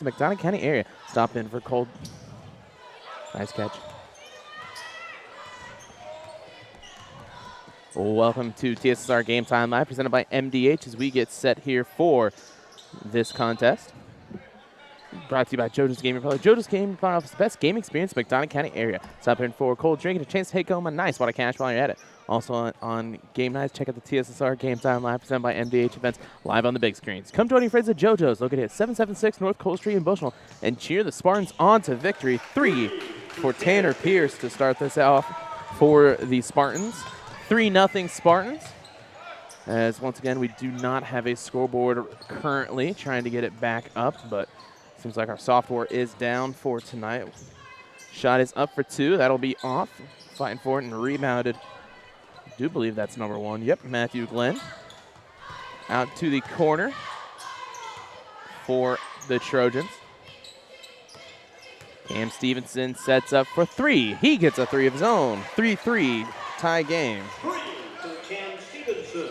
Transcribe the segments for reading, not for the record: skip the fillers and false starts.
the McDonough County area. Stop in for Cole. Nice catch. Welcome to TSSR Game Time Live, presented by MDH as we get set here for this contest. Brought to you by JoJo's Gaming Pro. JoJo's Gaming Pro offers the best gaming experience in the McDonough County area. Stop in for a cold drink and a chance to take home a nice wad of cash while you're at it. Also on game nights, check out the TSSR Game Time Live, presented by MDH events live on the big screens. Come join your friends at JoJo's, located at 776 North Cole Street in Bushnell, and cheer the Spartans on to victory. 3 for Tanner Pierce to start this off for the Spartans. 3-0 Spartans. As once again, we do not have a scoreboard currently, trying to get it back up, but seems like our software is down for tonight. Shot is up for 2. That'll be off. Fighting for it and rebounded. I do believe that's number 1. Yep, Matthew Glenn. Out to the corner for the Trojans. Cam Stevenson sets up for 3. He gets a 3 of his own. 3-3 tie game. 3 for Cam Stevenson.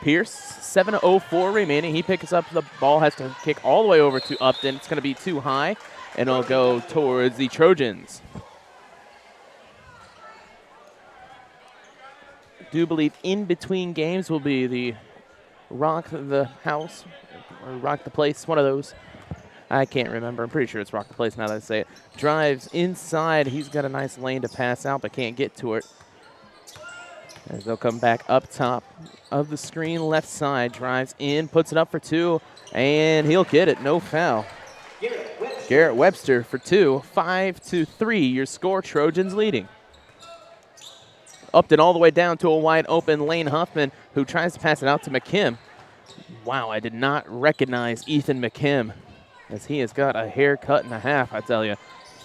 Pierce, 7:04 remaining. He picks up the ball, has to kick all the way over to Upton. It's going to be too high, and it'll go towards the Trojans. I do believe in between games will be the Rock the House or Rock the Place, one of those. I can't remember. I'm pretty sure it's Rock the Place now that I say it. Drives inside. He's got a nice lane to pass out, but can't get to it. As they'll come back up top of the screen, left side, drives in, puts it up for 2, and he'll get it. No foul. Garrett Webster for 2, 5-3. Your score, Trojans leading. Upton all the way down to a wide open Lane Huffman, who tries to pass it out to McKim. Wow, I did not recognize Ethan McKim, as he has got a haircut and a half, I tell you.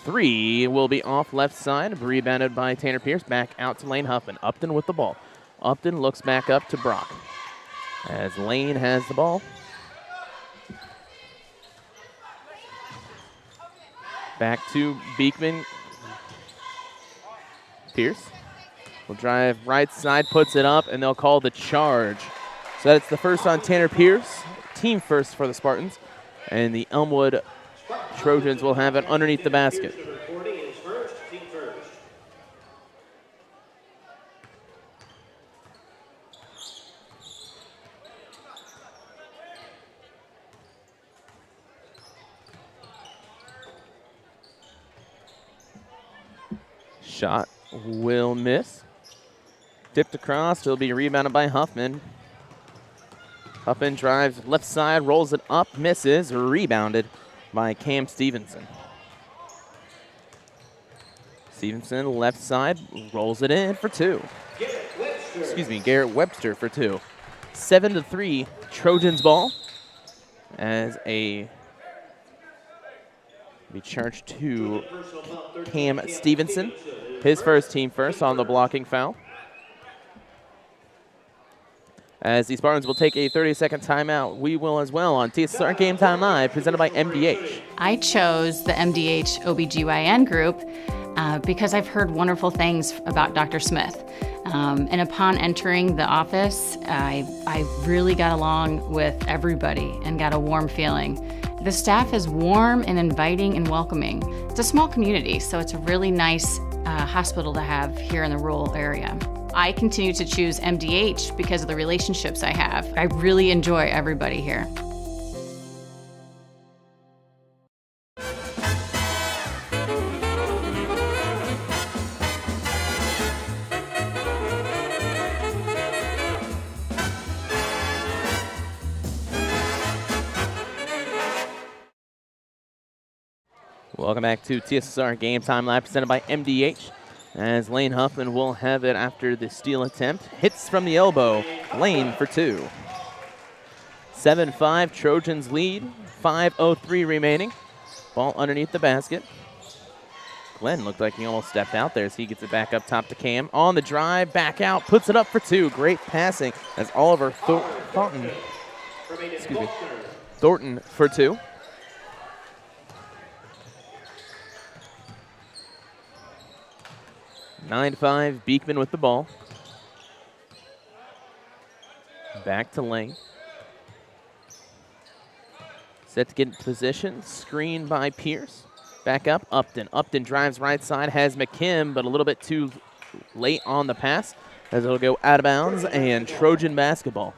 3 will be off left side, rebounded by Tanner Pierce, back out to Lane Huffman. Upton with the ball. Upton looks back up to Brock as Lane has the ball. Back to Beekman. Pierce will drive right side, puts it up, and they'll call the charge. So that's the first on Tanner Pierce, team first for the Spartans, and the Elmwood Trojans will have it underneath the basket. Shot will miss. Tipped across, it'll be rebounded by Huffman. Huffman drives left side, rolls it up, misses, rebounded by Cam Stevenson. Stevenson left side, rolls it in for 2. Garrett Webster for 2. 7-3 Trojans ball as a be charged to Cam Stevenson. His first team first on the blocking foul. As the Spartans will take a 30-second timeout, we will as well on TSSR Game Time Live, presented by MDH. I chose the MDH OBGYN group because I've heard wonderful things about Dr. Smith. And upon entering the office, I really got along with everybody and got a warm feeling. The staff is warm and inviting and welcoming. It's a small community, so it's a really nice hospital to have here in the rural area. I continue to choose MDH because of the relationships I have. I really enjoy everybody here. Welcome back to TSSR Game Time Live, presented by MDH. As Lane Huffman will have it after the steal attempt. Hits from the elbow. Lane for 2. 7-5 Trojans lead. 5:03 remaining. Ball underneath the basket. Glenn looked like he almost stepped out there as he gets it back up top to Cam. On the drive, back out, puts it up for 2. Great passing as Oliver Thornton for 2. (9-5) Beekman with the ball. Back to Lane. Set to get into position. Screen by Pierce. Back up, Upton. Upton drives right side, has McKim, but a little bit too late on the pass as it'll go out of bounds, and Trojan basketball.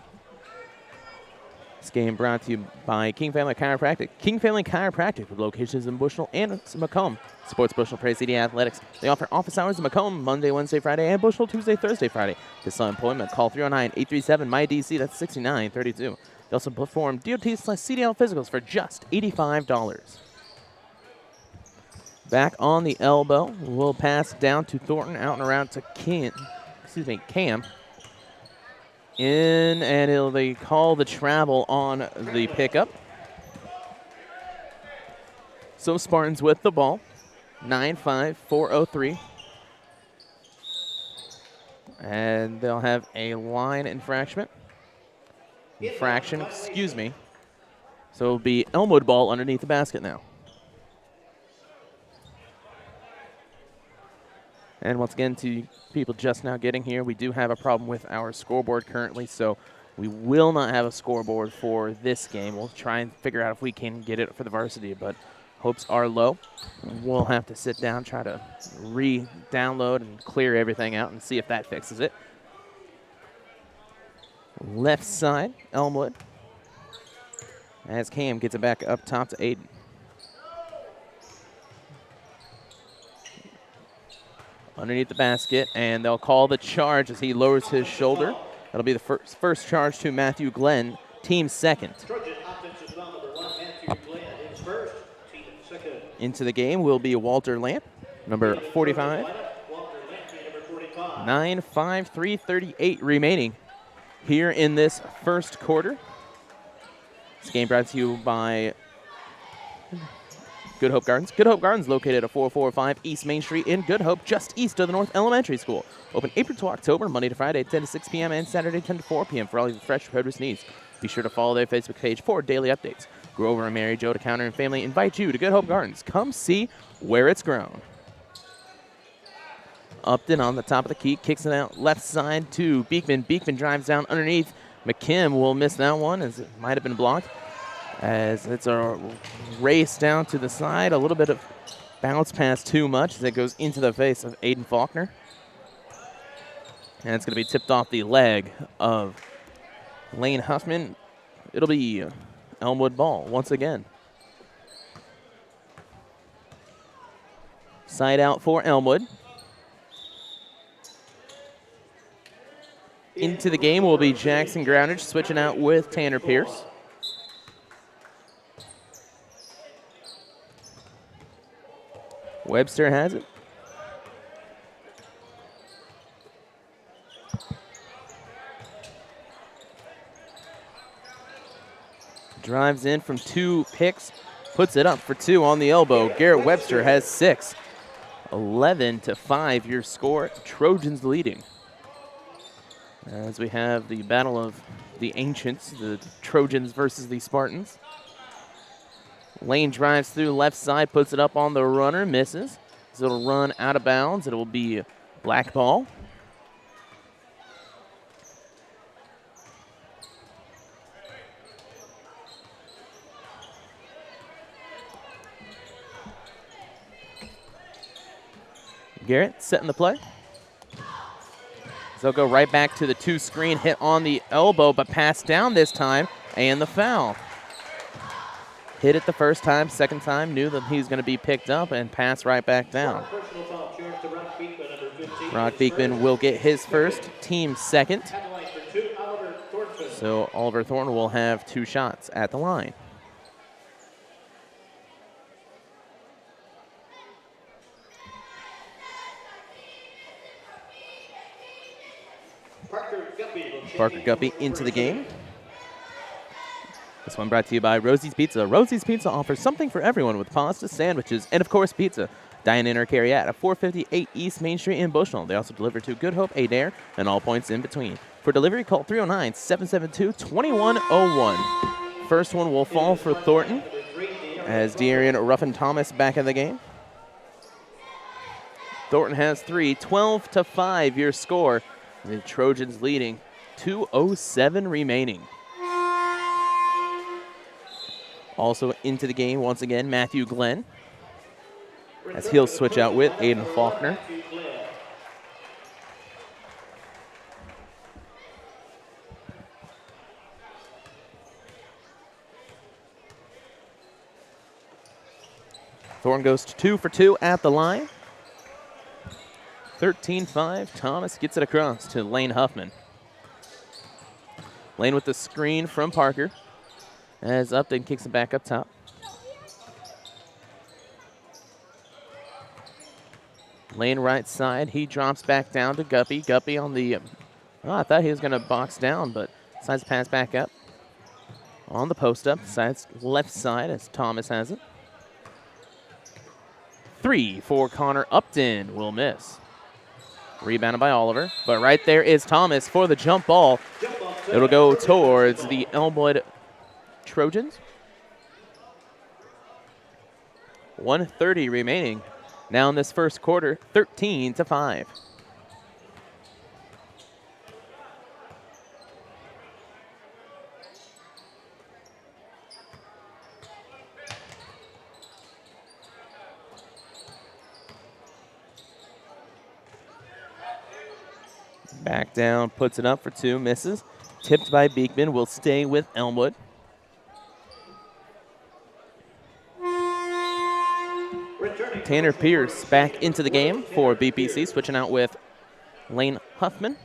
This game brought to you by King Family Chiropractic. King Family Chiropractic with locations in Bushnell and Macomb. Supports Bushnell-Prairie City Athletics. They offer office hours in Macomb Monday, Wednesday, Friday, and Bushnell Tuesday, Thursday, Friday. To sell employment, call 309-837-MyDC. That's 6932. They also perform DOT/CDL physicals for just $85. Back on the elbow, we'll pass down to Thornton, out and around to Cam. In, and they call the travel on the pickup. So Spartans with the ball. 9-5-4-0-3. And they'll have a line infraction. Excuse me. So it'll be Elmwood ball underneath the basket now. And once again, to people just now getting here, we do have a problem with our scoreboard currently, so we will not have a scoreboard for this game. We'll try and figure out if we can get it for the varsity, but hopes are low. We'll have to sit down, try to re-download and clear everything out and see if that fixes it. Left side, Elmwood, as Cam gets it back up top to Aiden. Underneath the basket, and they'll call the charge as he lowers his shoulder. That'll be the first charge to Matthew Glenn, team second. Into the game will be Walter Lamp, number 45. 9-5-3-38 remaining here in this first quarter. This game brought to you by Good Hope Gardens. Good Hope Gardens located at 445 East Main Street in Good Hope, just east of the North Elementary School. Open April to October, Monday to Friday, 10 to 6 p.m. and Saturday, 10 to 4 p.m. for all your fresh produce needs. Be sure to follow their Facebook page for daily updates. Grover and Mary Jo DeCounter and family invite you to Good Hope Gardens. Come see where it's grown. Upton on the top of the key, kicks it out left side to Beekman. Beekman drives down underneath. McKim will miss that one as it might have been blocked. As it's a race down to the side, a little bit of bounce pass too much as it goes into the face of Aiden Faulkner. And it's going to be tipped off the leg of Lane Huffman. It'll be Elmwood ball once again. Side out for Elmwood. Into the game will be Jackson Groundage switching out with Tanner Pierce. Webster has it. Drives in from 2 picks, puts it up for 2 on the elbow. Garrett Webster has 6. 11-5 your score. Trojans leading. As we have the battle of the ancients, the Trojans versus the Spartans. Lane drives through left side, puts it up on the runner, misses. So it'll run out of bounds. It will be black ball. Garrett setting the play. So they'll go right back to the 2 screen, hit on the elbow, but pass down this time, and the foul. Hit it the first time, second time, knew that he was going to be picked up and pass right back down. Brock Beekman will get his first, team second. So Oliver Thornton will have 2 shots at the line. Parker Guppy into the game. This one brought to you by Rosie's Pizza. Rosie's Pizza offers something for everyone with pasta, sandwiches, and of course pizza. Dine in or carry out at 458 East Main Street in Bushnell. They also deliver to Good Hope, Adair, and all points in between. For delivery, call 309-772-2101. First one will fall for Thornton as De'Arian Ruffin-Thomas back in the game. Thornton has 3, 12-5 your score. The Trojans leading, 2:07 remaining. Also into the game once again, Matthew Glenn, as he'll switch out with Aiden Faulkner. Thorne goes 2 for 2 at the line. 13-5, Thomas gets it across to Lane Huffman. Lane with the screen from Parker, as Upton kicks it back up top. Lane right side, he drops back down to Guppy. Guppy on the, I thought he was going to box down, but decides to pass back up. On the post up, sides left side as Thomas has it. 3 for Connor Upton, will miss. Rebounded by Oliver, but right there is Thomas for the jump ball. It'll go towards the Elmwood Trojans. 1:30 remaining. Now in this first quarter, 13-5. Back down, puts it up for 2, misses. Tipped by Beekman, will stay with Elmwood. Tanner Pierce back into the game for BPC, switching out with Lane Huffman.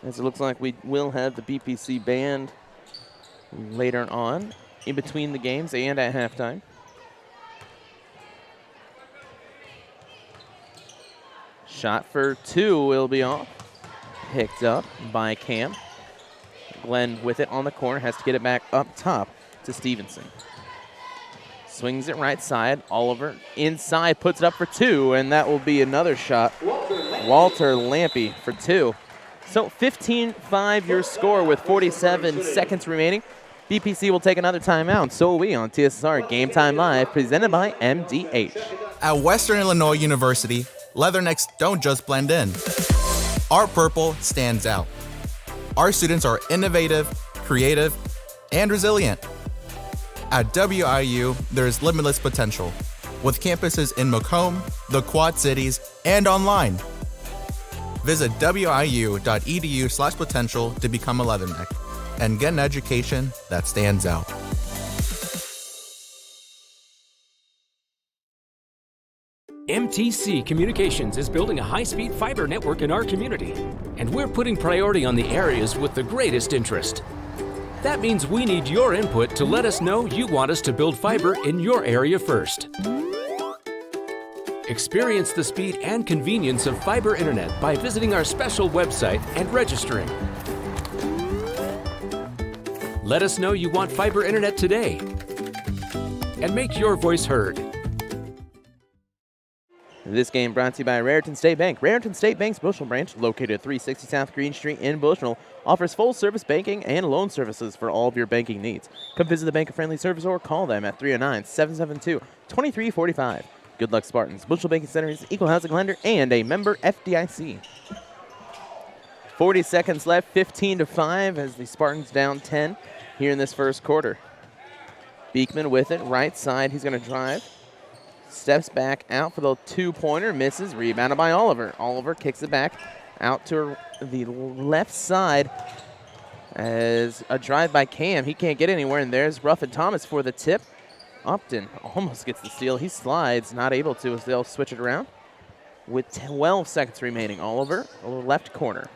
As it looks like we will have the BPC band later on, in between the games and at halftime. Shot for 2 will be off. Picked up by Cam. Glenn with it on the corner, has to get it back up top to Stevenson. Swings it right side. Oliver inside, puts it up for 2, and that will be another shot. Walter Lampy for 2. So 15-5 your score with 47 seconds remaining. BPC will take another timeout, and so will we on TSSR Game Time Live, presented by MDH. At Western Illinois University, Leathernecks don't just blend in. Our purple stands out. Our students are innovative, creative, and resilient. At WIU, there's limitless potential, with campuses in Macomb, the Quad Cities, and online. Visit wiu.edu/potential to become a Leatherneck and get an education that stands out. MTC Communications is building a high-speed fiber network in our community, and we're putting priority on the areas with the greatest interest. That means we need your input to let us know you want us to build fiber in your area first. Experience the speed and convenience of fiber internet by visiting our special website and registering. Let us know you want fiber internet today, and make your voice heard. This game brought to you by Raritan State Bank. Raritan State Bank's Bushnell branch, located at 360 South Green Street in Bushnell, offers full-service banking and loan services for all of your banking needs. Come visit the bank-friendly service or call them at 309-772-2345. Good luck, Spartans. Bushnell Banking Center is an equal housing lender and a member FDIC. 40 seconds left, 15-5 as the Spartans down 10 here in this first quarter. Beekman with it, right side. He's going to drive. Steps back out for the 2-pointer, misses, rebounded by Oliver. Oliver kicks it back out to the left side as a drive by Cam. He can't get anywhere, and there's Ruffin Thomas for the tip. Upton almost gets the steal. He slides, not able to, as they'll switch it around. With 12 seconds remaining, Oliver, left corner.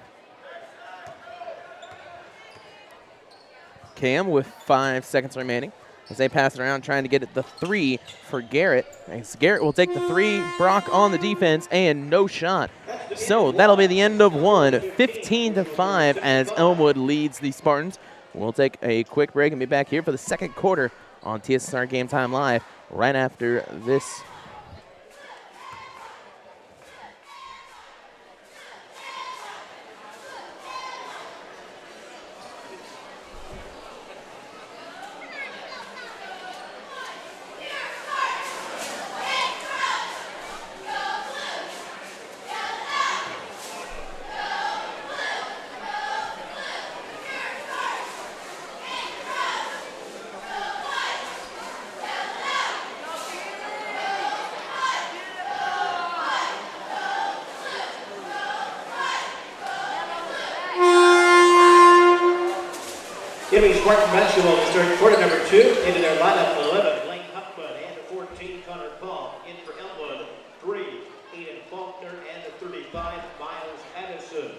Cam with 5 seconds remaining. As they pass it around, trying to get it the 3 for Garrett. As Garrett will take the 3. Brock on the defense, and no shot. So that'll be the end of one. 15-5 as Elmwood leads the Spartans. We'll take a quick break and be back here for the second quarter on TSSR Game Time Live right after this. Spartan basketball to start quarter number 2. Into their lineup, 11, Lane Huffman, and 14, Connor Paul. In for Elmwood, 3, Aiden Faulkner, and 35, Miles Addison.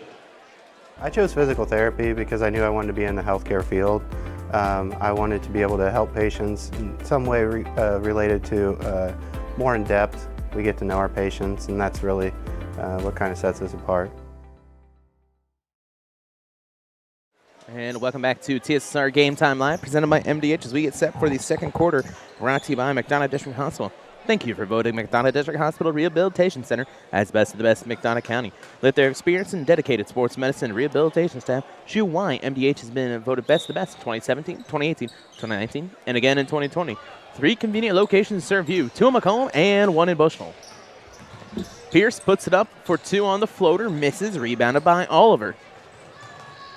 I chose physical therapy because I knew I wanted to be in the healthcare field. I wanted to be able to help patients in some way related to more in depth. We get to know our patients, and that's really what kind of sets us apart. And welcome back to TSSR Game Time Live, presented by MDH as we get set for the second quarter, brought to you by McDonough District Hospital. Thank you for voting McDonough District Hospital Rehabilitation Center as best of the best in McDonough County. Let their experienced and dedicated sports medicine and rehabilitation staff show you why MDH has been voted best of the best in 2017, 2018, 2019, and again in 2020. 3 convenient locations serve you, 2 in Macomb and 1 in Bushnell. Pierce puts it up for 2 on the floater, misses, rebounded by Oliver.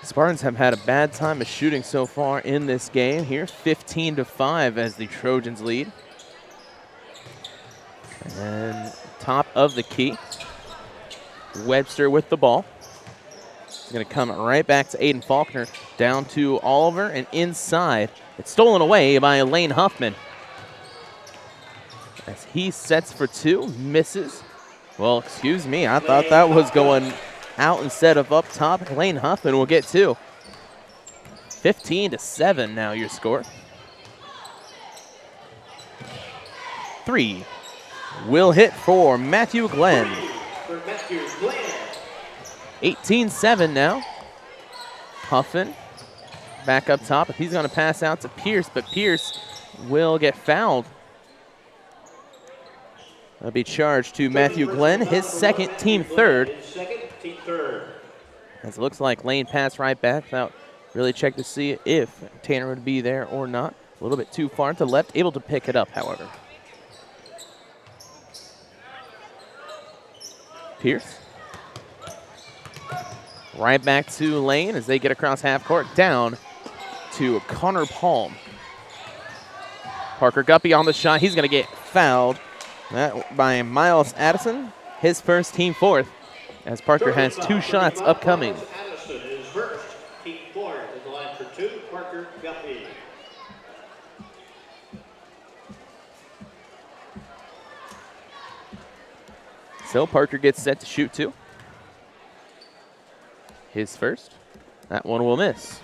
Spartans have had a bad time of shooting so far in this game here, 15-5 as the Trojans lead. And top of the key, Webster with the ball. He's going to come right back to Aiden Faulkner, down to Oliver, and inside. It's stolen away by Lane Huffman. As he sets for 2, misses. Well, excuse me, I thought that was going out instead of up top. Lane Huffman will get 2. 15-7 now your score. 3 will hit for Matthew Glenn. 18-7 now. Huffman back up top. He's going to pass out to Pierce, but Pierce will get fouled. That'll be charged to Matthew Glenn, his second, team third. As it looks like Lane passed right back without really check to see if Tanner would be there or not. A little bit too far to the left, able to pick it up, however. Pierce. Right back to Lane as they get across half court, down to Connor Palm. Parker Guppy on the shot. He's going to get fouled by Miles Addison, his first, team fourth, as Parker has 2 shots upcoming. Addison is first, team fourth, at the line for 2, Parker Guppy. So Parker gets set to shoot 2. His first. That one will miss.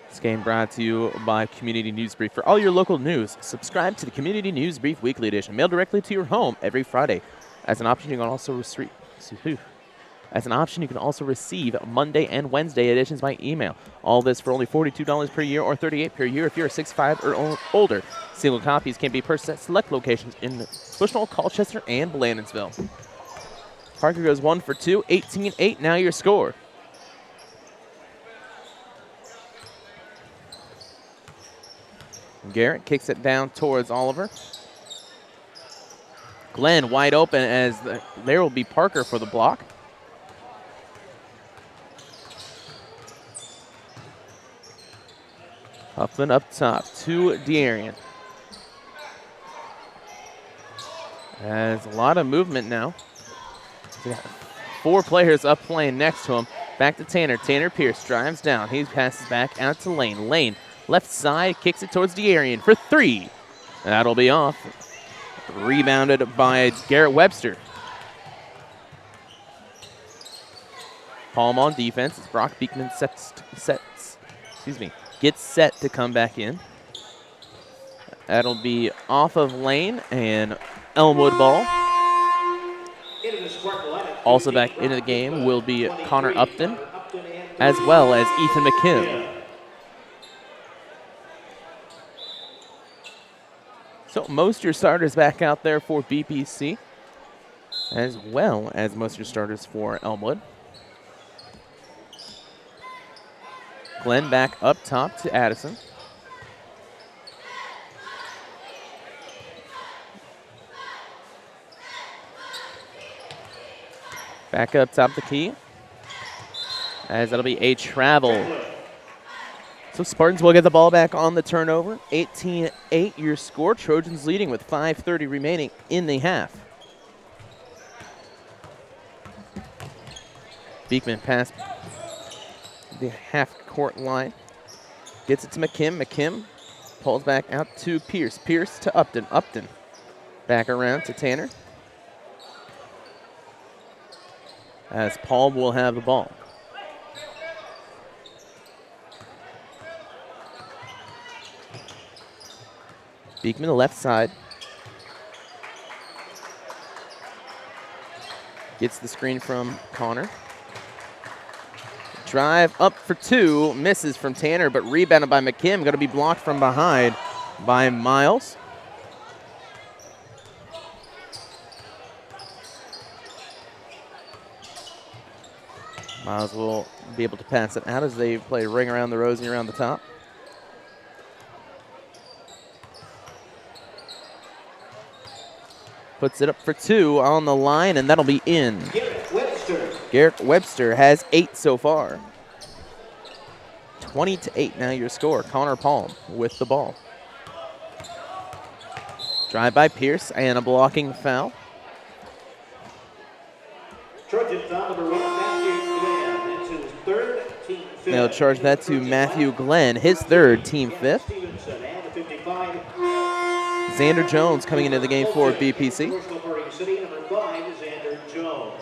This game brought to you by Community News Brief. For all your local news, subscribe to the Community News Brief Weekly Edition, mailed directly to your home every Friday. As an option, you can also receive Monday and Wednesday editions by email. All this for only $42 per year or $38 per year if you're 6'5" or older. Single copies can be purchased at select locations in Bushnell, Colchester, and Blandonsville. Parker goes 1 for 2, 18-8 now your score. Garrett kicks it down towards Oliver. Glenn wide open as there will be Parker for the block. Huffman up top to De'Arian. As a lot of movement now. We got 4 players up playing next to him. Back to Tanner. Tanner Pierce drives down. He passes back out to Lane. Lane left side, kicks it towards De'Arian for 3. That'll be off. Rebounded by Garrett Webster. Palm on defense as Brock Beekman gets set to come back in. That'll be off of Lane and Elmwood ball. Also back into the game will be Connor Upton, as well as Ethan McKim. So most of your starters back out there for BPC, as well as most of your starters for Elmwood. Glenn back up top to Addison. Back up top the key, as that'll be a travel. So Spartans will get the ball back on the turnover. 18-8 your score. Trojans leading with 5:30 remaining in the half. Beekman passed the half-court line. Gets it to McKim. McKim pulls back out to Pierce. Pierce to Upton. Upton back around to Tanner. As Paul will have the ball. Beekman, the left side. Gets the screen from Connor. Drive up for two. Misses from Tanner, but rebounded by McKim. Going to be blocked from behind by Miles. Miles will be able to pass it out as they play ring around the rosy around the top. Puts it up for two on the line, and that'll be in. Garrett Webster has 8 so far. 20-8 now your score. Connor Palm with the ball. Drive by Pierce and a blocking foul. Trojan foul number 1, Matthew Glenn. That's his third, team fifth. They'll charge that to Matthew Glenn, his third, team fifth. Xander Jones coming into the game for BPC. Bushnell-Prairie City, number 5, Xander Jones.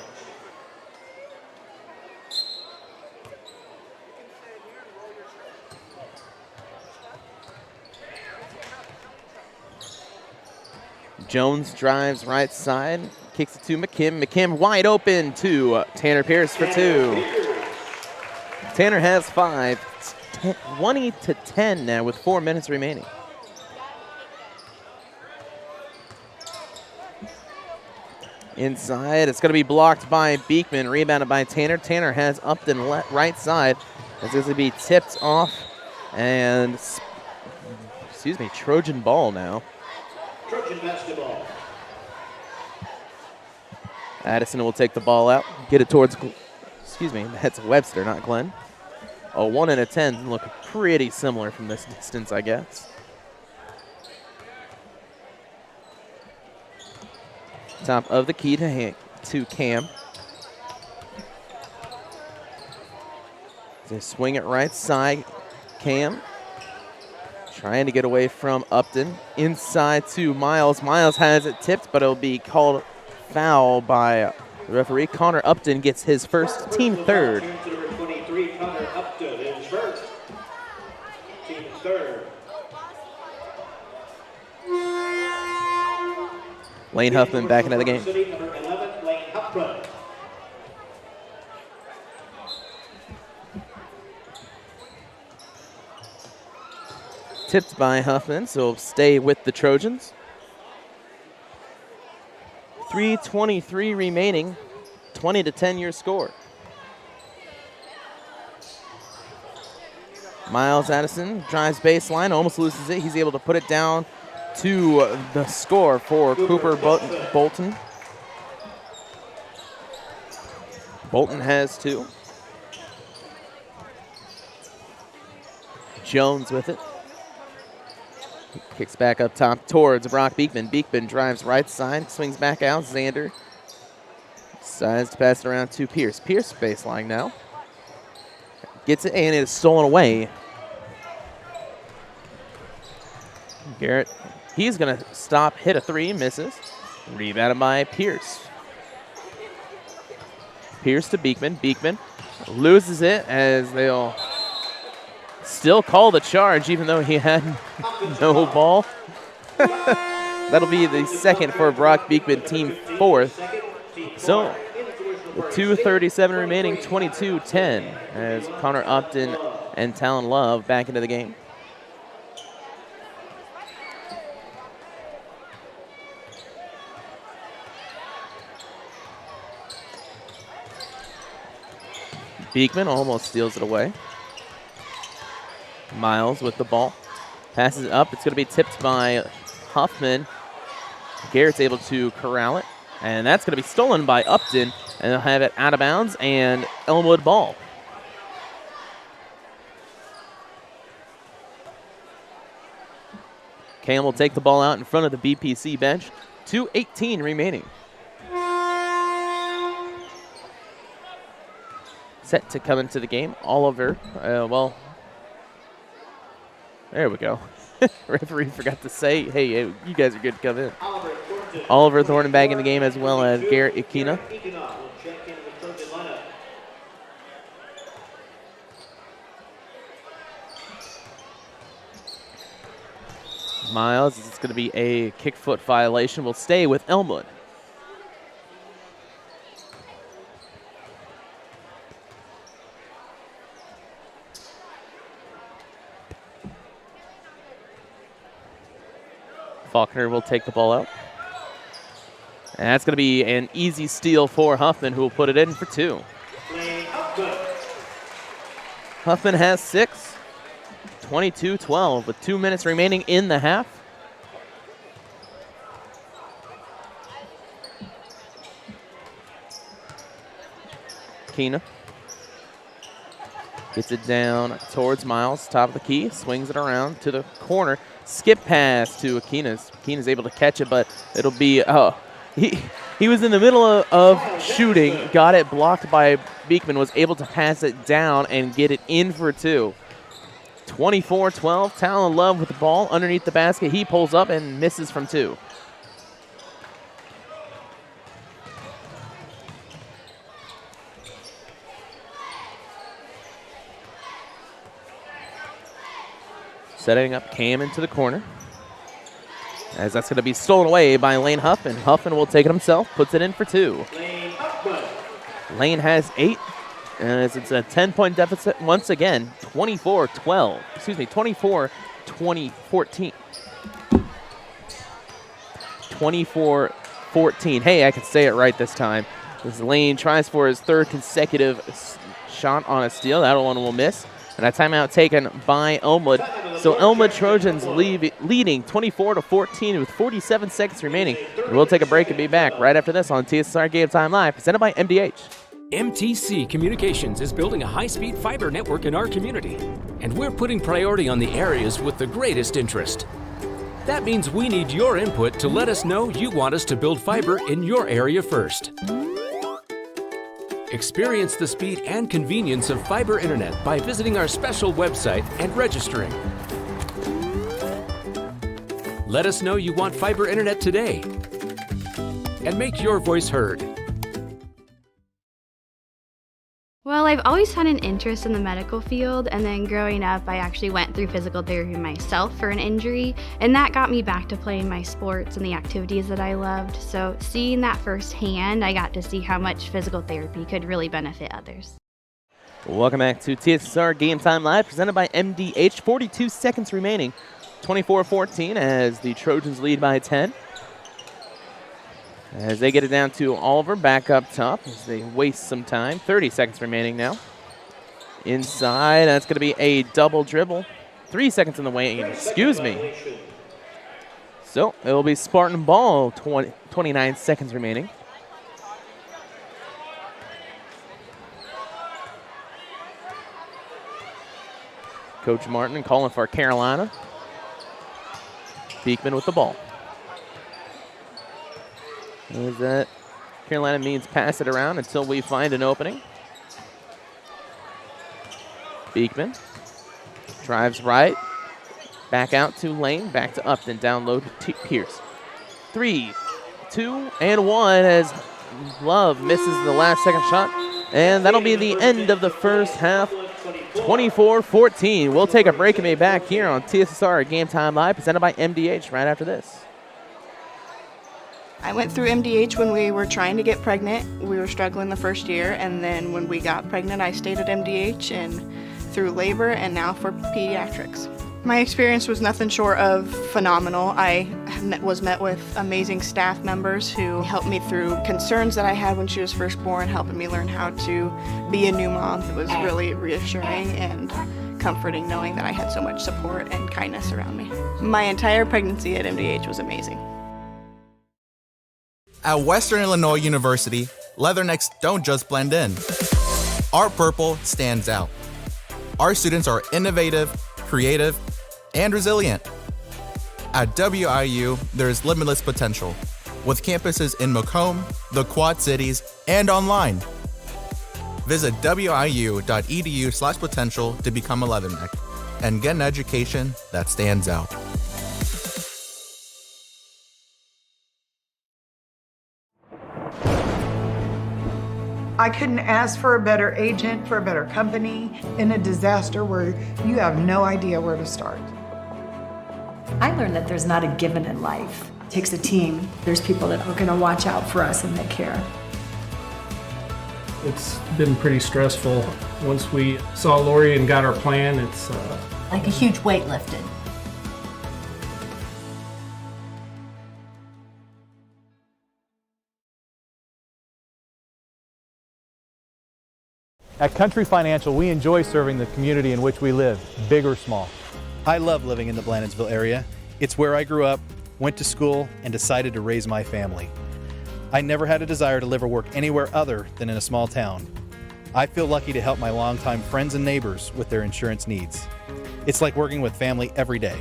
Jones drives right side, kicks it to McKim. McKim wide open to Tanner Pierce for 2. Tanner has 5, 20-10 now with 4 minutes remaining. Inside, it's going to be blocked by Beekman, rebounded by Tanner. Tanner has Upton right side. It's going to be tipped off, and Trojan ball now. Trojan basketball. Addison will take the ball out, get it towards, that's Webster, not Glenn. A 1 and a 10 look pretty similar from this distance, I guess. Top of the key to Cam. They swing it right side. Cam trying to get away from Upton. Inside to Miles. Miles has it tipped, but it'll be called foul by the referee. Connor Upton gets his first, team third. Number 23, Connor Upton, his first, team third. Lane Huffman back into the game. City, number 11, Lane Huffman. Tipped by Huffman, so he'll stay with the Trojans. 3:23 remaining, 20-10 your score. Miles Addison drives baseline, almost loses it. He's able to put it down to the score for Cooper Bolton. Bolton has 2. Jones with it. Kicks back up top towards Brock Beekman. Beekman drives right side, swings back out. Xander decides to pass it around to Pierce. Pierce baseline now. Gets it, and it is stolen away. Garrett, he's going to stop, hit a 3, misses. Rebounded by Pierce. Pierce to Beekman. Beekman loses it as they'll still call the charge, even though he had no ball. That'll be the second for Brock Beekman, team 4th. So, with 2:37 remaining, 22-10, as Connor Upton and Talon Love back into the game. Beekman almost steals it away. Miles with the ball. Passes it up. It's going to be tipped by Huffman. Garrett's able to corral it. And that's going to be stolen by Upton. And they'll have it out of bounds and Elmwood ball. Cam will take the ball out in front of the BPC bench. 2:18 remaining. Set to come into the game. Oliver, There we go. Referee forgot to say, hey, you guys are good to come in. Oliver Thornton back in the game, as well as Garrett Ikina. Miles, it's going to be a kick foot violation. Will stay with Elmwood. Faulkner will take the ball out. And that's going to be an easy steal for Huffman, who will put it in for 2. Huffman has 6. 22-12 with 2 minutes remaining in the half. Keena gets it down towards Miles, top of the key, swings it around to the corner. Skip pass to Akina. Akina's able to catch it, but it'll be, he was in the middle of shooting, got it blocked by Beekman, was able to pass it down and get it in for 2. 24-12, Talon Love with the ball underneath the basket. He pulls up and misses from 2. Setting up Cam into the corner, as that's going to be stolen away by Lane Huffman. Huffman will take it himself, puts it in for 2. Lane has 8. And it's a 10-point deficit once again, 24-12. Excuse me, 24-14. 24-14. Hey, I can say it right this time. As Lane tries for his 3rd consecutive shot on a steal. That one will miss. And a timeout taken by Elmwood. So Elmwood Trojans leading 24-14 with 47 seconds remaining. We'll take a break and be back right after this on TSSR Game Time Live, presented by MDH. MTC Communications is building a high-speed fiber network in our community, and we're putting priority on the areas with the greatest interest. That means we need your input to let us know you want us to build fiber in your area first. Experience the speed and convenience of fiber internet by visiting our special website and registering. Let us know you want fiber internet today, and make your voice heard. Well, I've always had an interest in the medical field, and then growing up, I actually went through physical therapy myself for an injury, and that got me back to playing my sports and the activities that I loved. So seeing that firsthand, I got to see how much physical therapy could really benefit others. Welcome back to TSSR Game Time Live, presented by MDH. 42 seconds remaining, 24-14 as the Trojans lead by 10. As they get it down to Oliver, back up top as they waste some time. 30 seconds remaining now. Inside, that's going to be a double dribble. 3 seconds in the way, excuse me. So it will be Spartan ball, 29 seconds remaining. Coach Martin calling for Carolina. Beekman with the ball. Is that Carolina means pass it around until we find an opening. Beekman drives right, back out to Lane, back to Upton, down low to Pierce. 3, 2, and 1 as Love misses the last second shot, and that'll be the end of the first half. 24-14. We'll take a break and be back here on TSSR Game Time Live, presented by MDH right after this. I went through MDH when we were trying to get pregnant. We were struggling the first year, and then when we got pregnant, I stayed at MDH and through labor and now for pediatrics. My experience was nothing short of phenomenal. I was met with amazing staff members who helped me through concerns that I had when she was first born, helping me learn how to be a new mom. It was really reassuring and comforting knowing that I had so much support and kindness around me. My entire pregnancy at MDH was amazing. At Western Illinois University, leathernecks don't just blend in. Our purple stands out. Our students are innovative, creative, and resilient. At WIU, there's limitless potential, with campuses in Macomb, the Quad Cities, and online. Visit wiu.edu/potential to become a leatherneck. and get an education that stands out. I couldn't ask for a better agent, for a better company in a disaster where you have no idea where to start. I learned that there's not a given in life. It takes a team. There's people that are going to watch out for us and that care. It's been pretty stressful. Once we saw Lori and got our plan, it's like a huge weight lifted. At Country Financial, we enjoy serving the community in which we live, big or small. I love living in the Blandonsville area. It's where I grew up, went to school, and decided to raise my family. I never had a desire to live or work anywhere other than in a small town. I feel lucky to help my longtime friends and neighbors with their insurance needs. It's like working with family every day.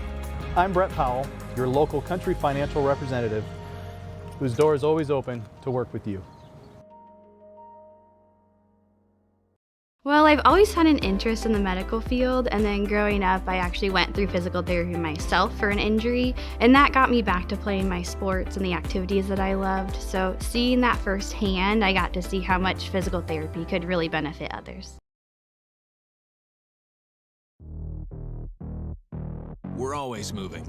I'm Brett Powell, your local Country Financial representative, whose door is always open to work with you. Well, I've always had an interest in the medical field, and then growing up, I actually went through physical therapy myself for an injury, and that got me back to playing my sports and the activities that I loved. So seeing that firsthand, I got to see how much physical therapy could really benefit others. We're always moving.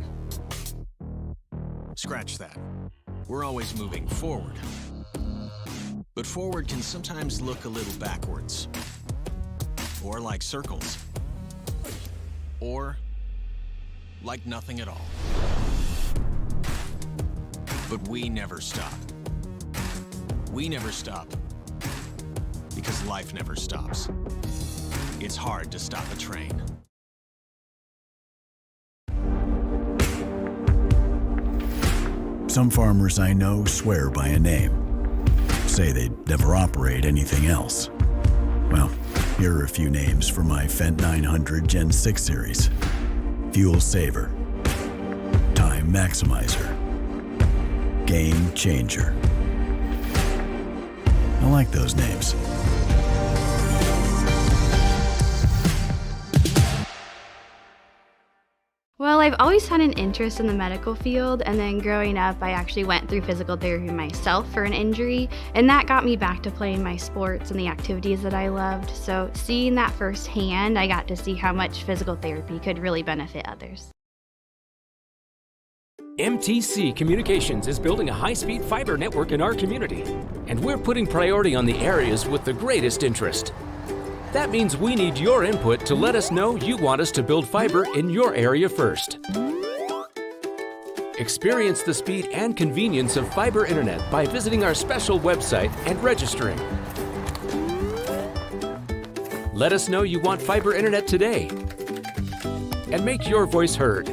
Scratch that. We're always moving forward. But forward can sometimes look a little backwards. Or like circles. Or like nothing at all. But we never stop. We never stop because life never stops. It's hard to stop a train. Some farmers I know swear by a name. Say they'd never operate anything else. Well, here are a few names for my Fendt 900 Gen 6 series. Fuel Saver, Time Maximizer, Game Changer. I like those names. Well, I've always had an interest in the medical field, and then growing up, I actually went through physical therapy myself for an injury, and that got me back to playing my sports and the activities that I loved. So seeing that firsthand, I got to see how much physical therapy could really benefit others. MTC Communications is building a high-speed fiber network in our community, and we're putting priority on the areas with the greatest interest. That means we need your input to let us know you want us to build fiber in your area first. Experience the speed and convenience of fiber internet by visiting our special website and registering. Let us know you want fiber internet today and make your voice heard.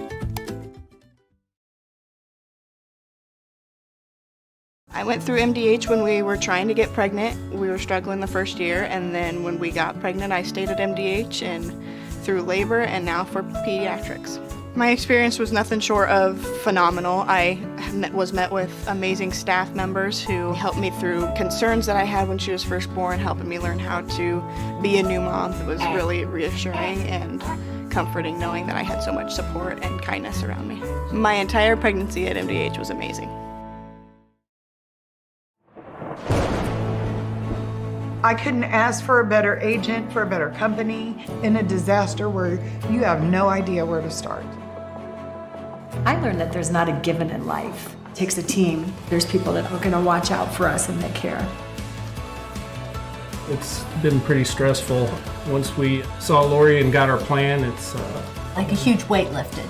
I went through MDH when we were trying to get pregnant. We were struggling the first year, and then when we got pregnant, I stayed at MDH and through labor and now for pediatrics. My experience was nothing short of phenomenal. I was met with amazing staff members who helped me through concerns that I had when she was first born, helping me learn how to be a new mom. It was really reassuring and comforting knowing that I had so much support and kindness around me. My entire pregnancy at MDH was amazing. I couldn't ask for a better agent, for a better company in a disaster where you have no idea where to start. I learned that there's not a given in life. It takes a team. There's people that are going to watch out for us and that care. It's been pretty stressful. Once we saw Lori and got our plan, it's like a huge weight lifted.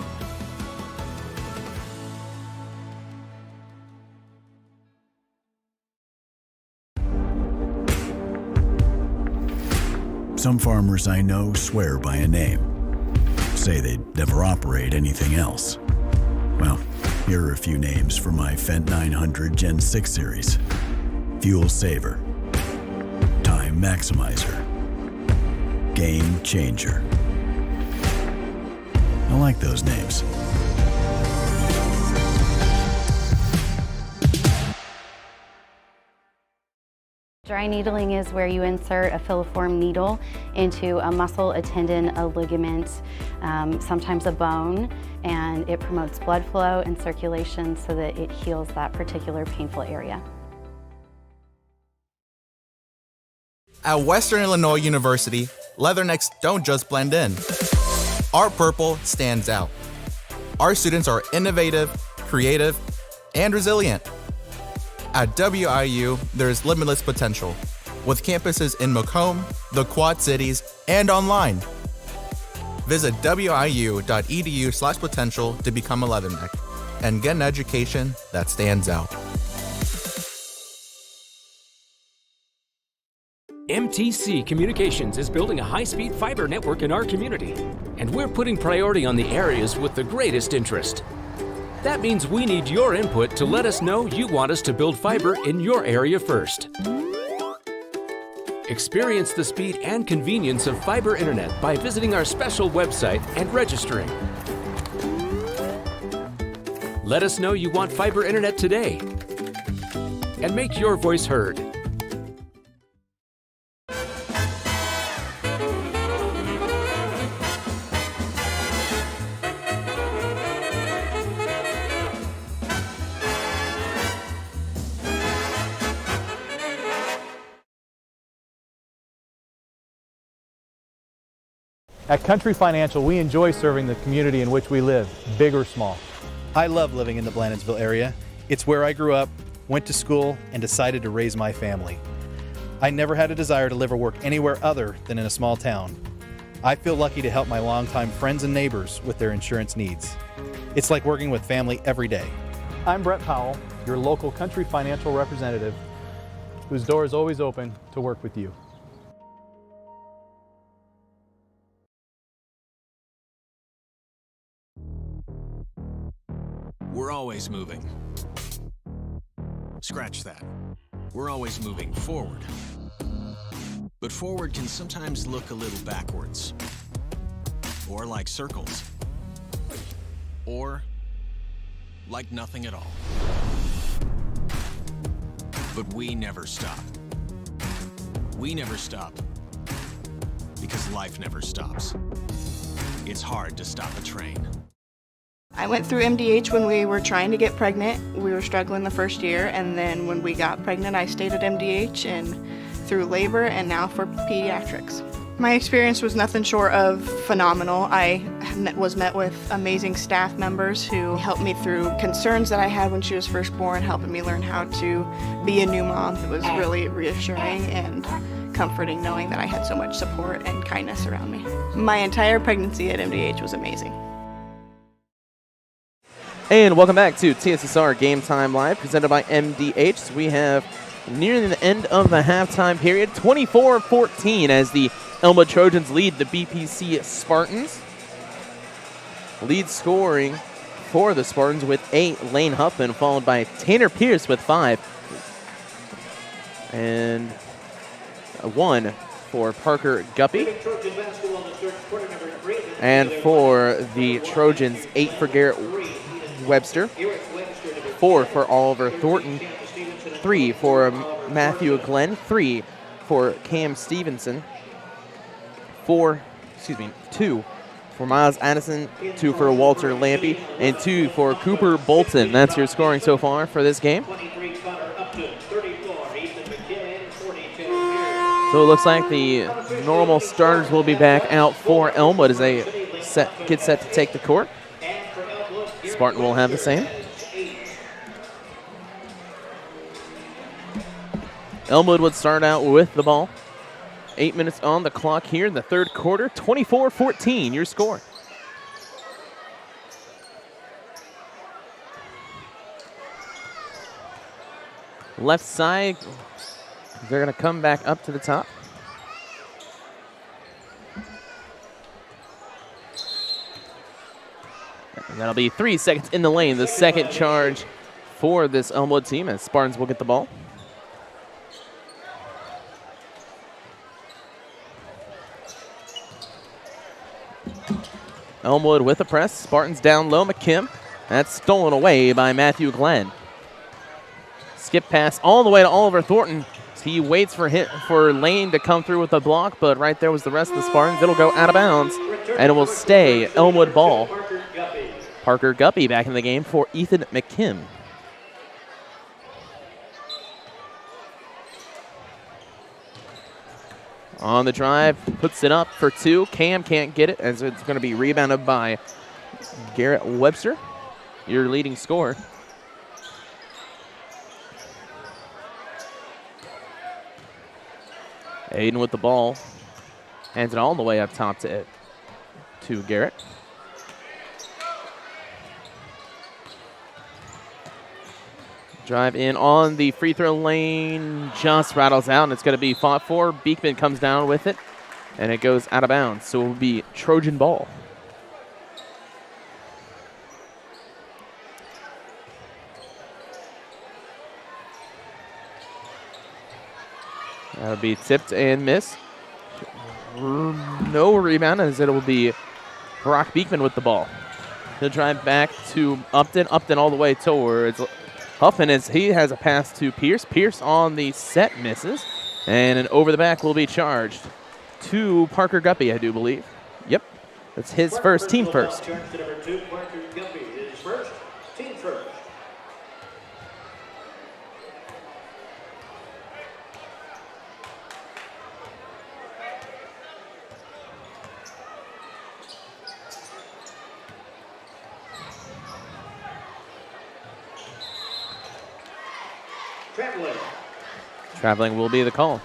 Some farmers I know swear by a name. Say they'd never operate anything else. Well, here are a few names for my Fendt 900 Gen 6 series. Fuel Saver, Time Maximizer, Game Changer. I like those names. Dry needling is where you insert a filiform needle into a muscle, a tendon, a ligament, sometimes a bone, and it promotes blood flow and circulation so that it heals that particular painful area. At Western Illinois University, leathernecks don't just blend in. Our purple stands out. Our students are innovative, creative, and resilient. At WIU, there's limitless potential, with campuses in Macomb, the Quad Cities, and online. Visit wiu.edu/potential to become a leatherneck and get an education that stands out. MTC Communications is building a high-speed fiber network in our community, and we're putting priority on the areas with the greatest interest. That means we need your input to let us know you want us to build fiber in your area first. Experience the speed and convenience of fiber internet by visiting our special website and registering. Let us know you want fiber internet today and make your voice heard. At Country Financial, we enjoy serving the community in which we live, big or small. I love living in the Blandonsville area. It's where I grew up, went to school, and decided to raise my family. I never had a desire to live or work anywhere other than in a small town. I feel lucky to help my longtime friends and neighbors with their insurance needs. It's like working with family every day. I'm Brett Powell, your local Country Financial representative, whose door is always open to work with you. We're always moving. Scratch that. We're always moving forward. But forward can sometimes look a little backwards. Or like circles. Or like nothing at all. But we never stop. We never stop because life never stops. It's hard to stop a train. I went through MDH when we were trying to get pregnant. We were struggling the first year, and then when we got pregnant, I stayed at MDH and through labor and now for pediatrics. My experience was nothing short of phenomenal. I was met with amazing staff members who helped me through concerns that I had when she was first born, helping me learn how to be a new mom. It was really reassuring and comforting knowing that I had so much support and kindness around me. My entire pregnancy at MDH was amazing. And welcome back to TSSR Game Time Live, presented by MDH. So we have nearing the end of the halftime period, 24-14 as the Elmwood Trojans lead the BPC Spartans. Lead scoring for the Spartans with 8, Lane Huffman, followed by Tanner Pierce with 5. And 1 for Parker Guppy. And for the Trojans, 8 for Garrett Webster, 4 for Oliver Thornton, 3 for Matthew Glenn, 3 for Cam Stevenson, 2 for Miles Addison, 2 for Walter Lampy, and 2 for Cooper Bolton. That's your scoring so far for this game. So it looks like the normal starters will be back out for Elmwood as they get set to take the court. Spartan will have the same. Elmwood would start out with the ball. 8 minutes on the clock here in the third quarter. 24-14, your score. Left side, they're going to come back up to the top. And that'll be 3 seconds in the lane. The second charge for this Elmwood team as Spartans will get the ball. Elmwood with a press. Spartans down low. McKim. That's stolen away by Matthew Glenn. Skip pass all the way to Oliver Thornton. He waits for Lane to come through with the block, but right there was the rest of the Spartans. It'll go out of bounds, and it will stay Elmwood ball. Parker Guppy back in the game for Ethan McKim. On the drive, puts it up for two. Cam can't get it, as it's going to be rebounded by Garrett Webster, your leading scorer. Aiden with the ball. Hands it all the way up top to Garrett. Drive in on the free throw lane, just rattles out, and it's going to be fought for. Beekman comes down with it, and it goes out of bounds, so it will be Trojan ball. That'll be tipped and missed. No rebound, as it will be Brock Beekman with the ball. He'll drive back to Upton. Upton all the way towards Huffman, as he has a pass to Pierce. Pierce on the set misses, and an over the back will be charged to Parker Guppy, I do believe. Yep, that's his first, team first. Traveling will be the call.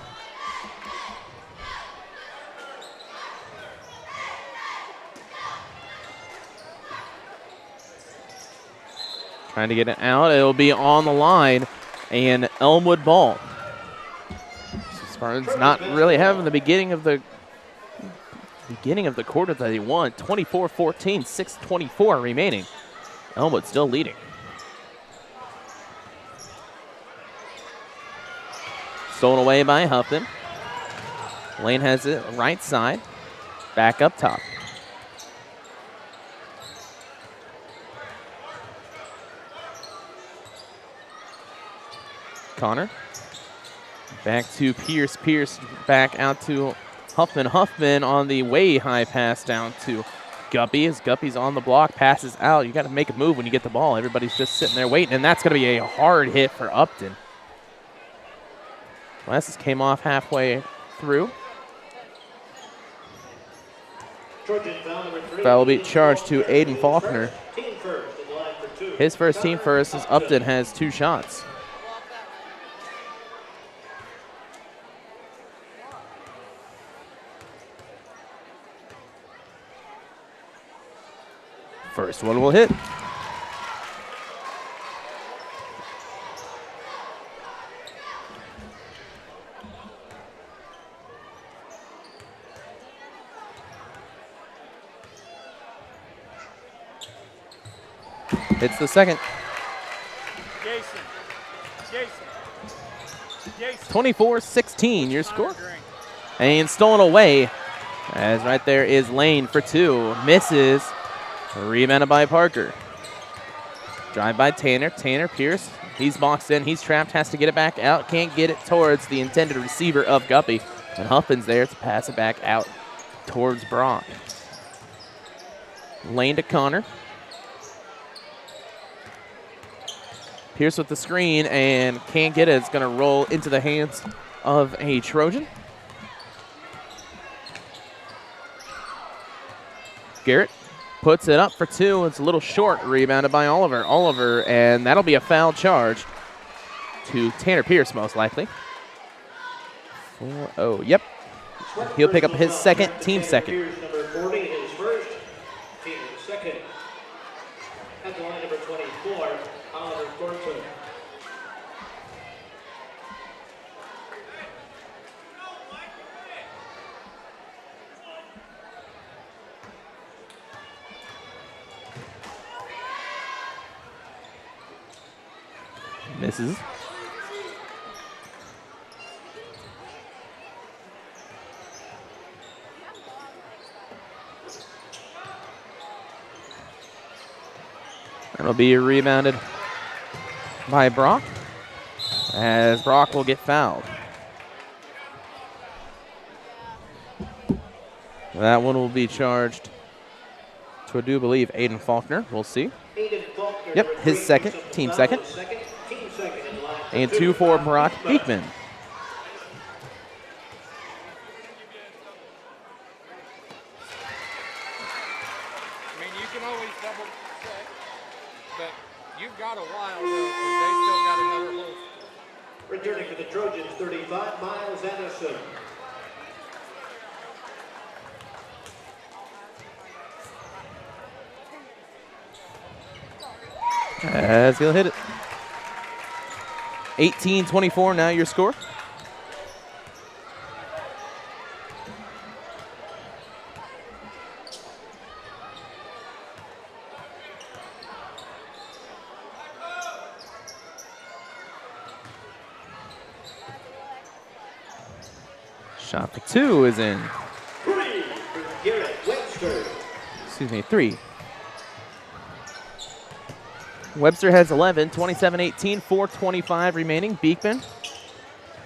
Trying to get it out. It'll be on the line, and Elmwood ball. So Spartans not really having the beginning of the quarter that they want. 24-14, 6:24 remaining. Elmwood still leading. Stolen away by Huffman. Lane has it right side. Back up top. Connor. Back to Pierce. Pierce back out to Huffman. Huffman on the way high pass down to Guppy. As Guppy's on the block, passes out. You got to make a move when you get the ball. Everybody's just sitting there waiting, and that's going to be a hard hit for Upton. Glasses came off halfway through. Foul will be charged to Aiden Faulkner. His first, team first, as Upton has 2 shots. First one will hit. It's the second. 24-16, your score. And stolen away, as right there is Lane for 2. Misses. Rebounded by Parker. Drive by Tanner. Tanner Pierce. He's boxed in. He's trapped. Has to get it back out. Can't get it towards the intended receiver of Guppy. And Huffman's there to pass it back out towards Brock. Lane to Connor. Pierce with the screen and can't get it. It's going to roll into the hands of a Trojan. Garrett puts it up for 2. It's a little short. Rebounded by Oliver. Oliver, and that'll be a foul charge to Tanner Pierce, most likely. 4-0. Yep. He'll pick up his second, team second. Number 40, his first, team second. At the line, number 24, Oliver Thornton. Misses. It'll be rebounded by Brock, as Brock will get fouled. That one will be charged to, I do believe, Aiden Faulkner. We'll see. Yep, his second, team second. And 2 for Brock Beekman. Got a while though, because they still got another little. Returning to the Trojans, 35, Miles Anderson. As he'll hit it. 18-24 now your score. Shot for 2 is in. 3 for Garrett Webster. Excuse me, 3. Webster has 11, 27-18, 4:25 remaining. Beekman.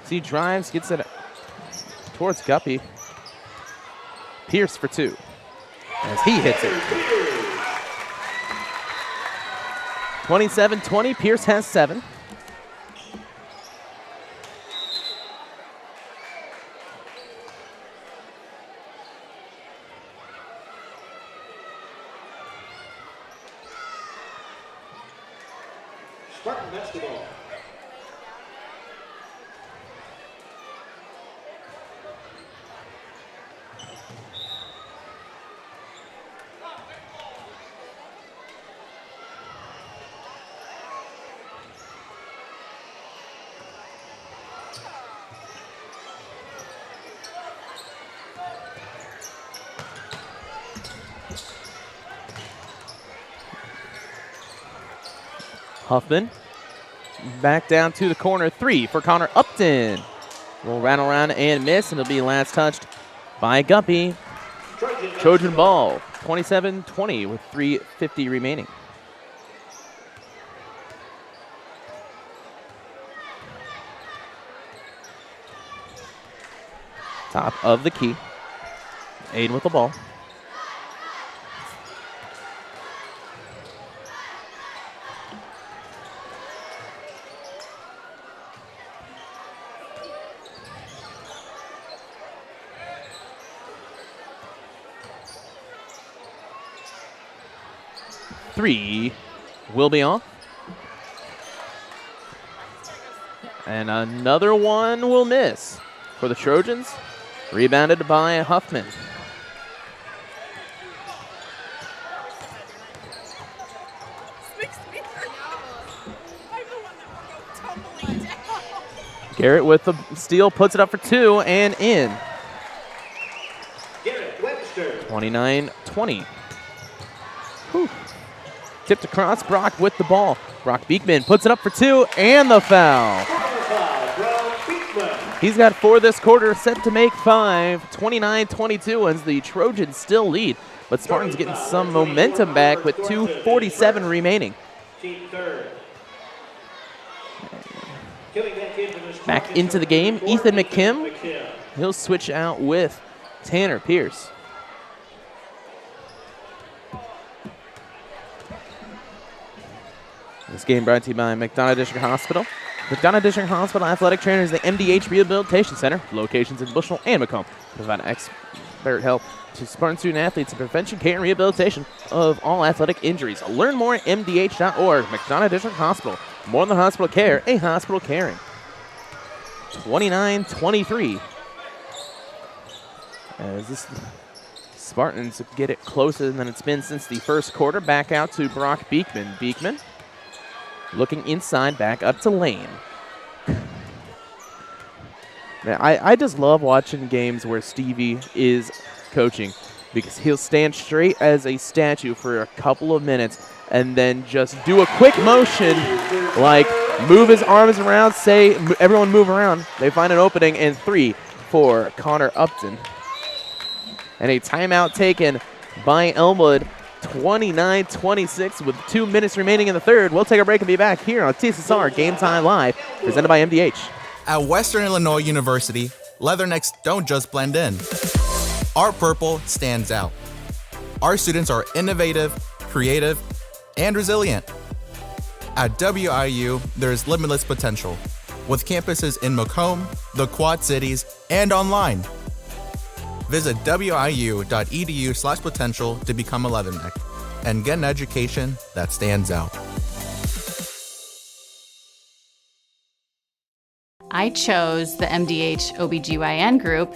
See, drives, gets it towards Guppy. Pierce for 2 as he hits it. 27-20, Pierce has 7. Spartan basketball. Huffman back down to the corner. 3 for Connor Upton. Will rattle around and miss, and it'll be last touched by Guppy. Trojan ball, 27-20 with 3:50 remaining. Top of the key. Aiden with the ball. Three will be off. And another one will miss for the Trojans. Rebounded by Huffman. Garrett with the steal, puts it up for 2 and in. 29-20. Whew. Tipped across, Brock with the ball. Brock Beekman puts it up for 2 and the foul. He's got 4 this quarter, set to make 5. 29-22 as the Trojans still lead. But Spartans getting some momentum back with 2:47 remaining. Back into the game, Ethan McKim. He'll switch out with Tanner Pierce. This game brought to you by McDonough District Hospital. McDonough District Hospital Athletic Trainer is the MDH Rehabilitation Center. Locations in Bushnell and Macomb. Provide expert help to Spartan student athletes in prevention, care, and rehabilitation of all athletic injuries. Learn more at mdh.org. McDonough District Hospital. More than hospital care, a hospital caring. 29-23. As this Spartans get it closer than it's been since the first quarter. Back out to Brock Beekman. Beekman looking inside, back up to Lane. Man, I just love watching games where Stevie is coaching because he'll stand straight as a statue for a couple of minutes and then just do a quick motion, like move his arms around, say everyone move around. They find an opening, and 3 for Connor Upton. And a timeout taken by Elmwood. 29-26 with 2 minutes remaining in the third. We'll take a break and be back here on TSSR Game Time Live, presented by MDH. At Western Illinois University, leathernecks don't just blend in. our purple stands out. Our students are innovative, creative, and resilient. At WIU, there's limitless potential, with campuses in Macomb, the Quad Cities, and online. Visit wiu.edu/potential to become a Leatherneck and get an education that stands out. I chose the MDH OBGYN group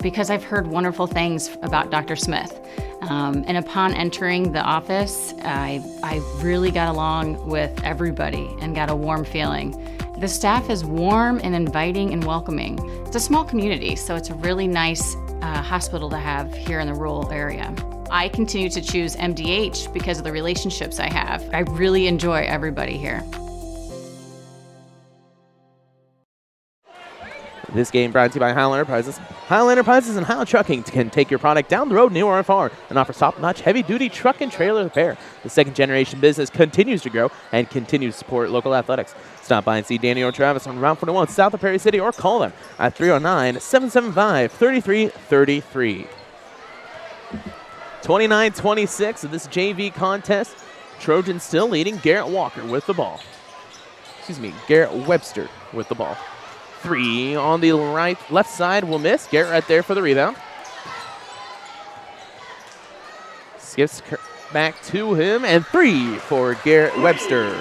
because I've heard wonderful things about Dr. Smith. And upon entering the office, I really got along with everybody and got a warm feeling. The staff is warm and inviting and welcoming. It's a small community, so it's a really nice hospital to have here in the rural area. I continue to choose MDH because of the relationships I have. I really enjoy everybody here. This game brought to you by Hulett Enterprises. Hulett Enterprises and Hulett Trucking can take your product down the road, near or far, and offers top-notch heavy-duty truck and trailer repair. The second-generation business continues to grow and continues to support local athletics. Stop by and see Danny or Travis on Route 41 south of Prairie City, or call them at 309-775-3333. 29-26 of this JV contest. Trojans still leading. Garrett Walker with the ball. Garrett Webster with the ball. 3 on the left side will miss. Garrett right there for the rebound. Skips back to him, and 3 for Garrett Webster.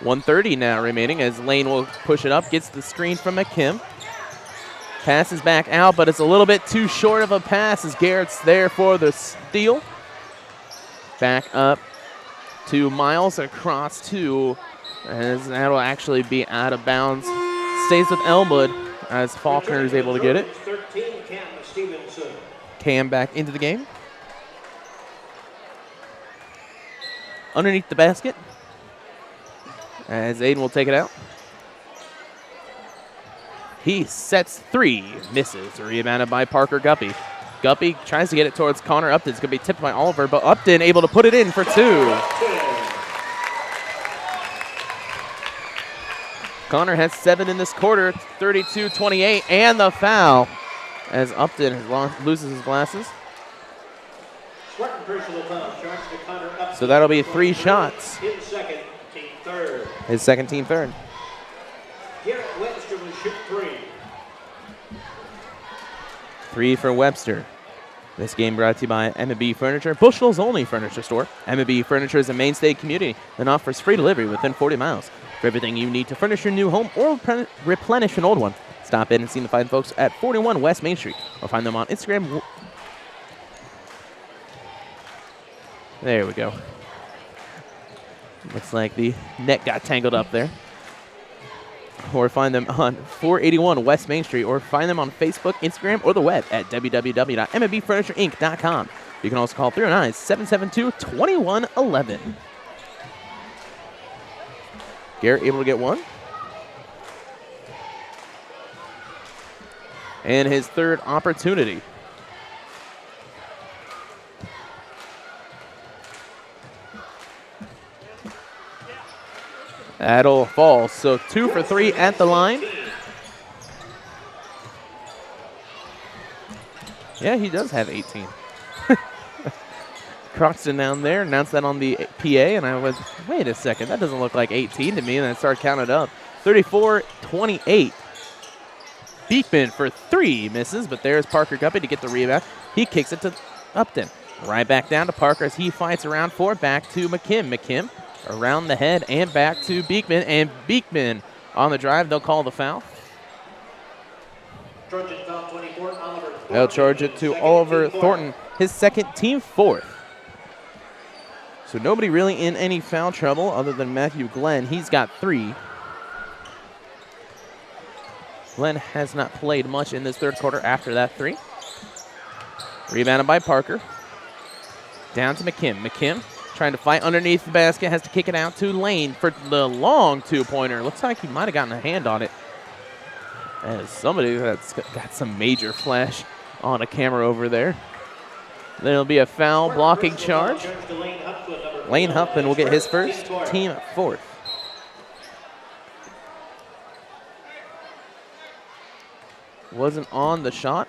1:30 now remaining as Lane will push it up, gets the screen from Macomb. Passes back out, but it's a little bit too short of a pass as Garrett's there for the steal. Back up to Miles, across to, as that will actually be out of bounds. Stays with Elmwood as Faulkner is able to get it. Cam back into the game. Underneath the basket as Aiden will take it out. He sets 3, misses. Rebounded by Parker Guppy. Guppy tries to get it towards Connor Upton. It's going to be tipped by Oliver, but Upton able to put it in for 2. Connor has 7 in this quarter, 32-28, and the foul as Upton loses his glasses. So that'll be 3 shots. His second team third. Garrett Webster will shoot 3. 3 for Webster. This game brought to you by M&B Furniture, Bushnell's only furniture store. M&B Furniture is a mainstay community and offers free delivery within 40 miles. For everything you need to furnish your new home or replenish an old one, stop in and see the fine folks at 41 West Main Street or find them on Instagram. There we go. Looks like the net got tangled up there. Or find them on 481 West Main Street, or find them on Facebook, Instagram, or the web at www.mbfurnitureinc.com. You can also call 309-772-2111. Garrett able to get 1. And his third opportunity. That'll fall. So 2 for 3 at the line. Yeah, he does have 18. Croxton down there announced that on the PA, and I was, wait a second, that doesn't look like 18 to me, and I started counting up. 34-28. Beekman for 3 misses, but there's Parker Guppy to get the rebound. He kicks it to Upton. Right back down to Parker as he fights around 4, back to Macomb. Macomb around the head and back to Beekman, and Beekman on the drive. They'll call the foul. They'll charge it to Oliver Thornton, his second, team 4th. So nobody really in any foul trouble other than Matthew Glenn. He's got 3. Glenn has not played much in this third quarter after that 3. Rebounded by Parker. Down to Macomb. Macomb trying to fight underneath the basket, has to kick it out to Lane for the long 2-pointer. Looks like he might have gotten a hand on it. As somebody that's got some major flash on a camera over there. There'll be a foul blocking charge. Lane Huffman will get his first, team 4th. wasn't on the shot.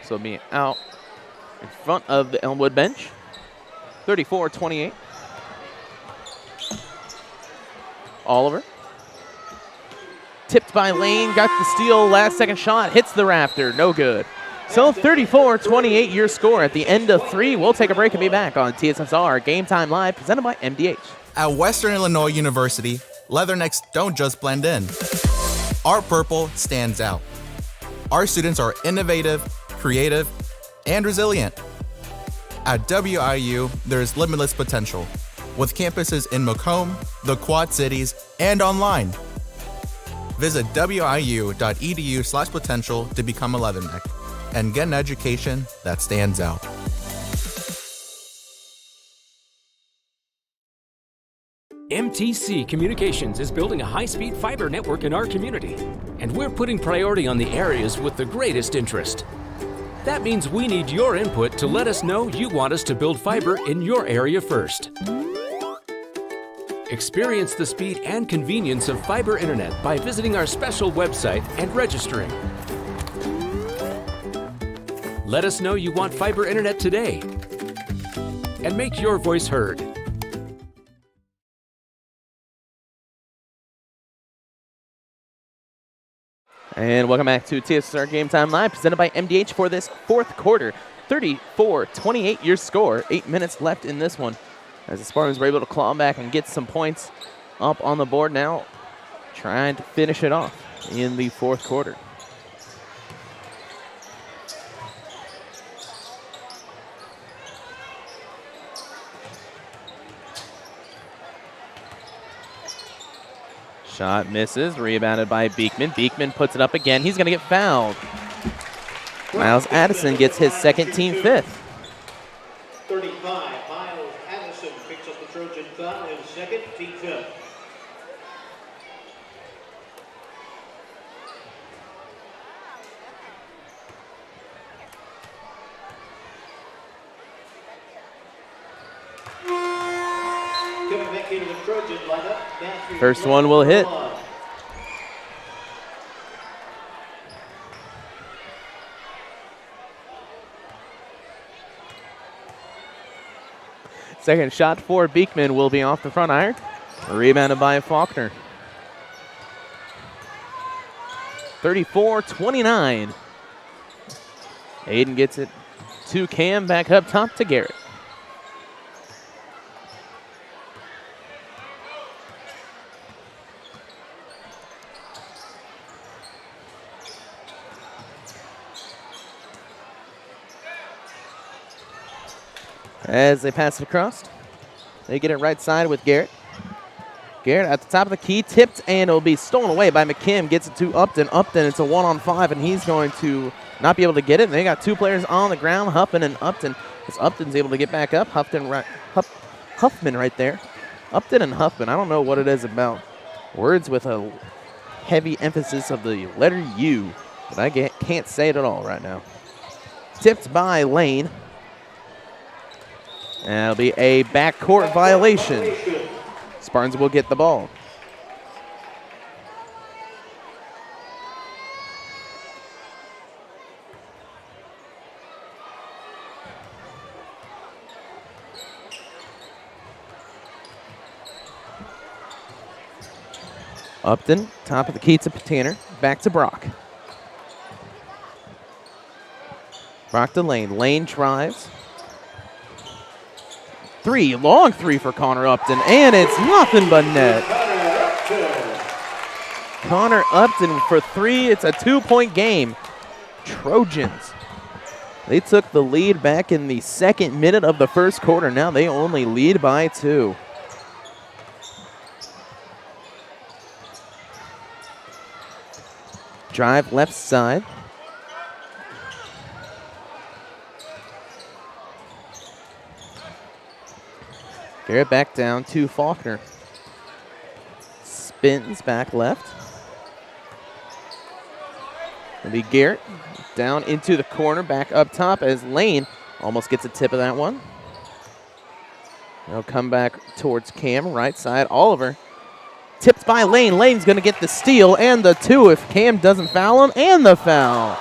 So being out in front of the Elmwood bench. 34-28. Oliver. Tipped by Lane, got the steal, last second shot, hits the rafter, no good. So 34-28 your score at the end of 3. We'll take a break and be back on TSSR Game Time Live, presented by MDH. At Western Illinois University, Leathernecks don't just blend in. Our purple stands out. Our students are innovative, creative, and resilient. At WIU, there's limitless potential, with campuses in Macomb, the Quad Cities, and online. Visit wiu.edu/potential to become a Leatherneck and get an education that stands out. MTC Communications is building a high-speed fiber network in our community, and we're putting priority on the areas with the greatest interest. That means we need your input to let us know you want us to build fiber in your area first. Experience the speed and convenience of fiber internet by visiting our special website and registering. Let us know you want fiber internet today, and make your voice heard. And welcome back to TSSR Game Time Live, presented by MDH for this fourth quarter. 34-28 your score. 8 minutes left in this one, as the Spartans were able to claw back and get some points up on the board now, trying to finish it off in the fourth quarter. Shot misses, rebounded by Beekman. Beekman puts it up again. He's going to get fouled. Miles Addison gets his second, team fifth. 35, Miles Addison picks up the Trojan foul, his second, team fifth. Coming back into the Trojan lineup. First one will hit. Second shot for Beekman will be off the front iron. Rebounded by Faulkner. 34-29. Aiden gets it to Cam, back up top to Garrett. As they pass it across, they get it right side with Garrett. Garrett at the top of the key, tipped, and it'll be stolen away by McKim. Gets it to Upton. Upton, it's a 1-on-5, and he's going to not be able to get it. And they got two players on the ground, Huffman and Upton. As Upton's able to get back up, Huffman right there. Upton and Huffman, I don't know what it is about words with a heavy emphasis of the letter U, but I can't say it at all right now. Tipped by Lane. And it'll be a backcourt violation. Spartans will get the ball. Upton, top of the key to Tanner, back to Brock. Brock to Lane. Lane drives. Long three for Connor Upton, and it's nothing but net. Connor Upton for three. It's a 2-point game. Trojans. They took the lead back in the second minute of the first quarter. Now they only lead by 2. Drive left side. Garrett back down to Faulkner. Spins back left. It'll be Garrett down into the corner, back up top as Lane almost gets a tip of that one. They'll come back towards Cam, right side. Oliver tipped by Lane. Lane's going to get the steal and the 2 if Cam doesn't foul him, and the foul.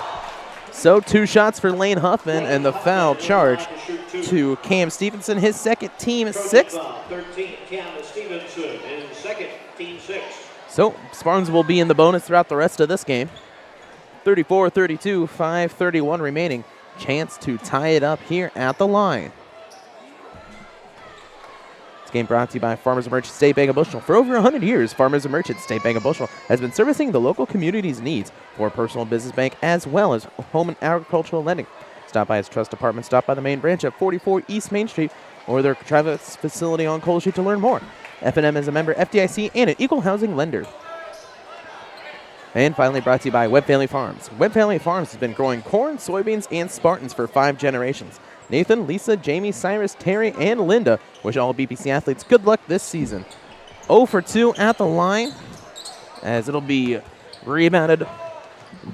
So 2 shots for Lane Huffman, and the foul charge to Cam Stevenson, his second, team 6th. 13, Cam Stevenson is second, team 6. So Spartans will be in the bonus throughout the rest of this game. 34-32, 5:31 remaining. Chance to tie it up here at the line. This game brought to you by Farmers and Merchants State Bank of Bushnell. For over 100 years, Farmers and Merchants State Bank of Bushnell has been servicing the local community's needs for personal business bank as well as home and agricultural lending. Stop by its trust department, stop by the main branch at 44 East Main Street or their Travis facility on Cole Street to learn more. F&M is a member FDIC and an equal housing lender. And finally brought to you by Webb Family Farms. Webb Family Farms has been growing corn, soybeans, and Spartans for 5 generations. Nathan, Lisa, Jamie, Cyrus, Terry, and Linda wish all BPC athletes good luck this season. 0 for 2 at the line, as it'll be rebounded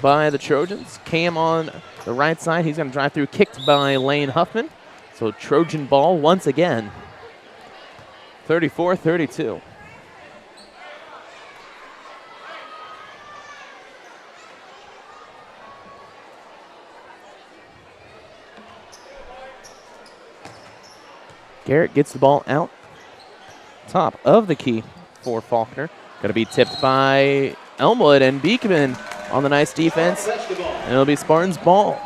by the Trojans. Cam on the right side. He's going to drive through, kicked by Lane Huffman. So Trojan ball once again. 34-32. Garrett gets the ball out top of the key for Faulkner. Going to be tipped by Elmwood, and Beekman on the nice defense. And it'll be Spartans' ball.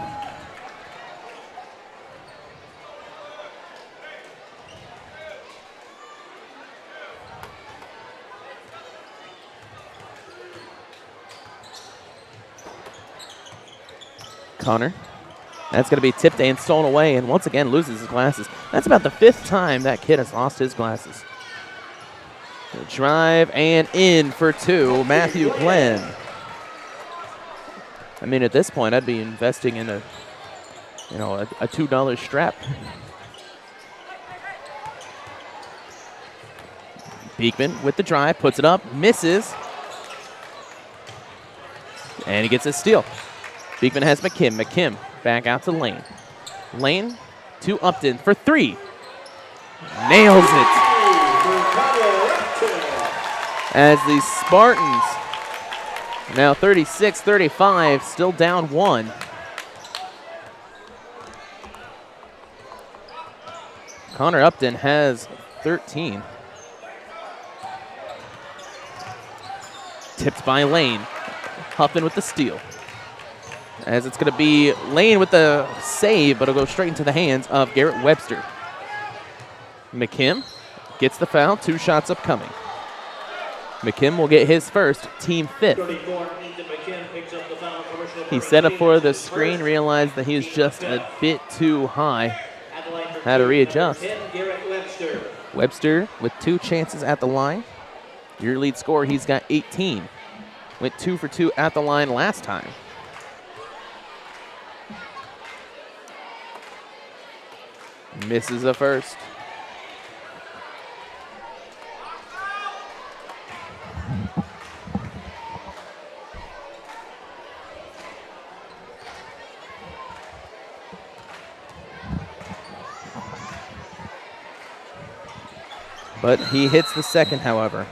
Connor. That's going to be tipped and stolen away, and once again loses his glasses. That's about the 5th time that kid has lost his glasses. Drive and in for 2, Matthew Glenn. I mean, at this point, I'd be investing in a $2 strap. Beekman with the drive, puts it up, misses, and he gets a steal. Beekman has McKim. McKim back out to Lane. Lane to Upton for 3. Nails it. As the Spartans, now 36-35, still down 1. Connor Upton has 13. Tipped by Lane. Huffman with the steal. As it's going to be Lane with the save, but it'll go straight into the hands of Garrett Webster. McKim gets the foul, 2 shots upcoming. McKim will get his first, team 5th. He set up for the screen, realized that he was just a bit too high. Had to readjust. Webster with 2 chances at the line. Your lead scorer, he's got 18. Went 2 for 2 at the line last time. Misses the first. But he hits the second, however.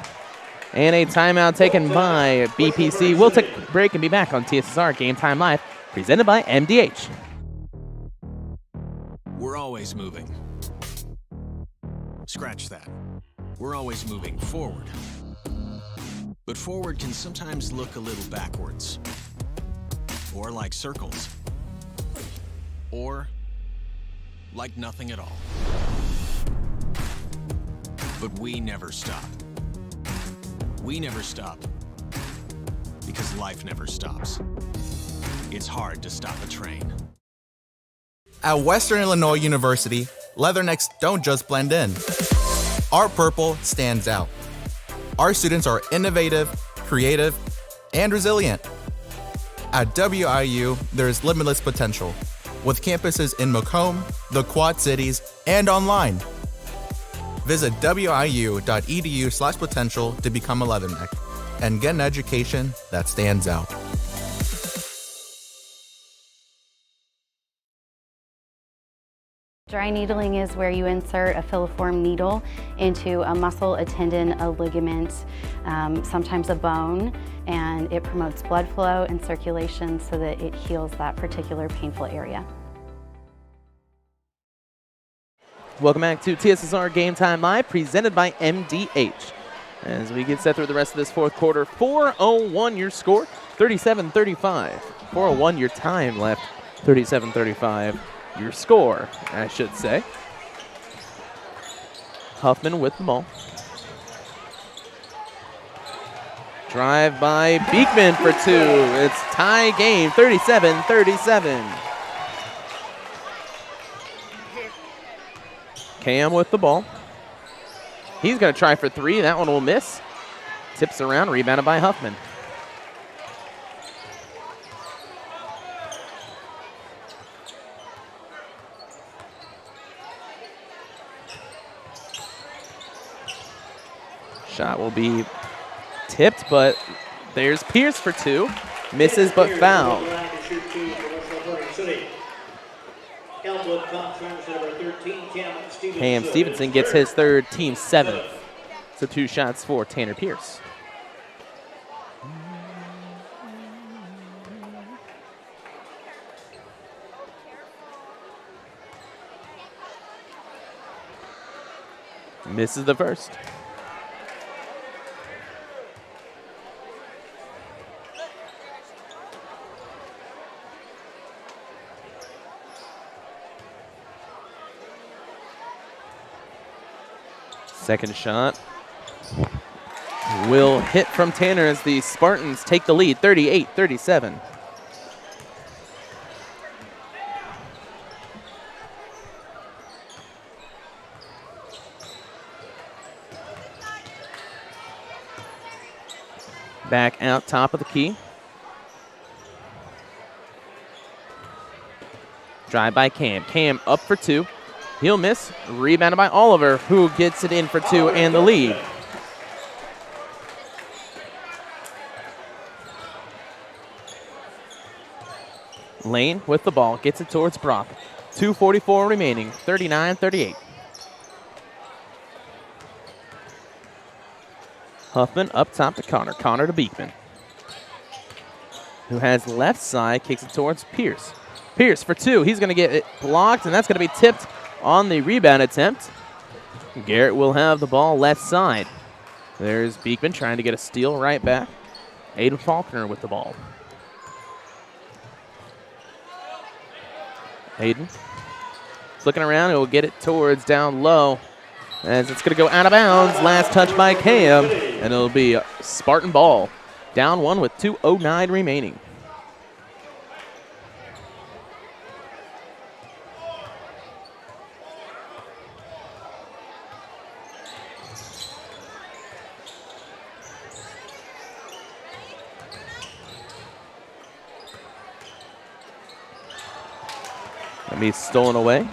And a timeout taken by BPC. We'll take a break and be back on TSSR Game Time Live, presented by MDH. We're always moving. Scratch that. We're always moving forward. But forward can sometimes look a little backwards. Or like circles. Or like nothing at all. But we never stop. We never stop because life never stops. It's hard to stop a train. At Western Illinois University, leathernecks don't just blend in. Our purple stands out. Our students are innovative, creative, and resilient. At WIU, there's limitless potential, with campuses in Macomb, the Quad Cities, and online. Visit wiu.edu/potential to become a leatherneck and get an education that stands out. Dry needling is where you insert a filiform needle into a muscle, a tendon, a ligament, sometimes a bone, and it promotes blood flow and circulation so that it heals that particular painful area. Welcome back to TSSR Game Time Live, presented by MDH. As we get set through the rest of this fourth quarter, 4:01 your score, 37-35. 4:01 your time left, 37-35 your score, I should say. Huffman with the ball. Drive by Beekman for two. It's tie game, 37-37. Cam with the ball. He's going to try for three. That one will miss. Tips around, rebounded by Huffman. Shot will be tipped, but there's Pierce for two. Misses, but foul. Elmwood contracts number 13, Cam Stevenson gets his third, team seventh. So two shots for Tanner Pierce. Misses the first. Second shot will hit from Tanner as the Spartans take the lead, 38-37. Back out top of the key. Drive by Cam. Cam up for two. He'll miss. Rebounded by Oliver, who gets it in for two and the lead. Lane with the ball. Gets it towards Brock. 2:44 remaining. 39-38. Huffman up top to Connor. Connor to Beekman, who has left side. Kicks it towards Pierce. Pierce for two. He's going to get it blocked, and that's going to be tipped on the rebound attempt. Garrett will have the ball left side. There's Beekman trying to get a steal right back. Aiden Faulkner with the ball. Aiden looking around. It will get it towards down low as it's going to go out of bounds. Last touch by Cam, and it'll be a Spartan ball. Down one with 2:09 remaining. Going to be stolen away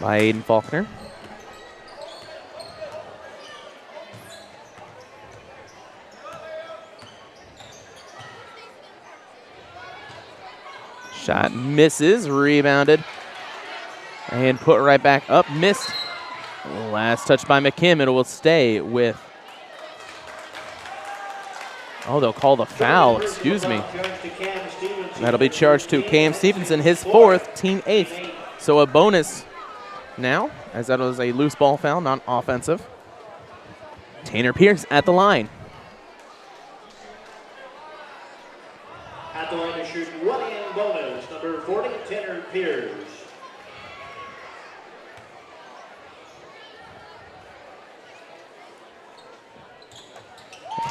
by Aiden Faulkner. Shot misses, rebounded, and put right back up. Missed. Last touch by McKim. It will stay with. Oh, they'll call the foul. Excuse me. That'll be charged to Cam Stevenson, his fourth, team eighth. So a bonus now, as that was a loose ball foul, not offensive. Tanner Pierce at the line. At the line to shoot one in bonus, number 40, Tanner Pierce.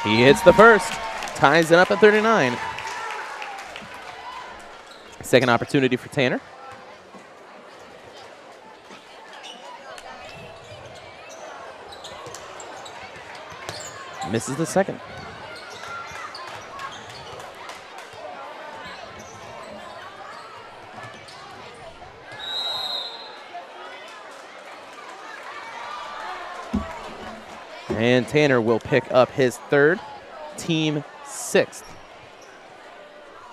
He hits the first, ties it up at 39. Second opportunity for Tanner. Misses the second. And Tanner will pick up his third, team sixth.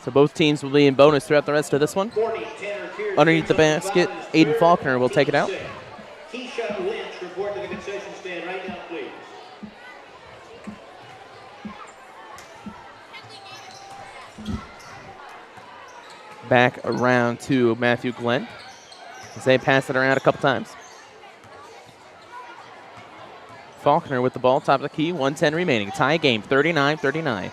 So both teams will be in bonus throughout the rest of this one. 40, Tanner underneath the basket. Aiden Faulkner will take it out. Keisha Lynch, report to the concession stand right now, please. Back around to Matthew Glenn as they pass it around a couple times. Faulkner with the ball, top of the key, 1:10 remaining. Tie game, 39-39.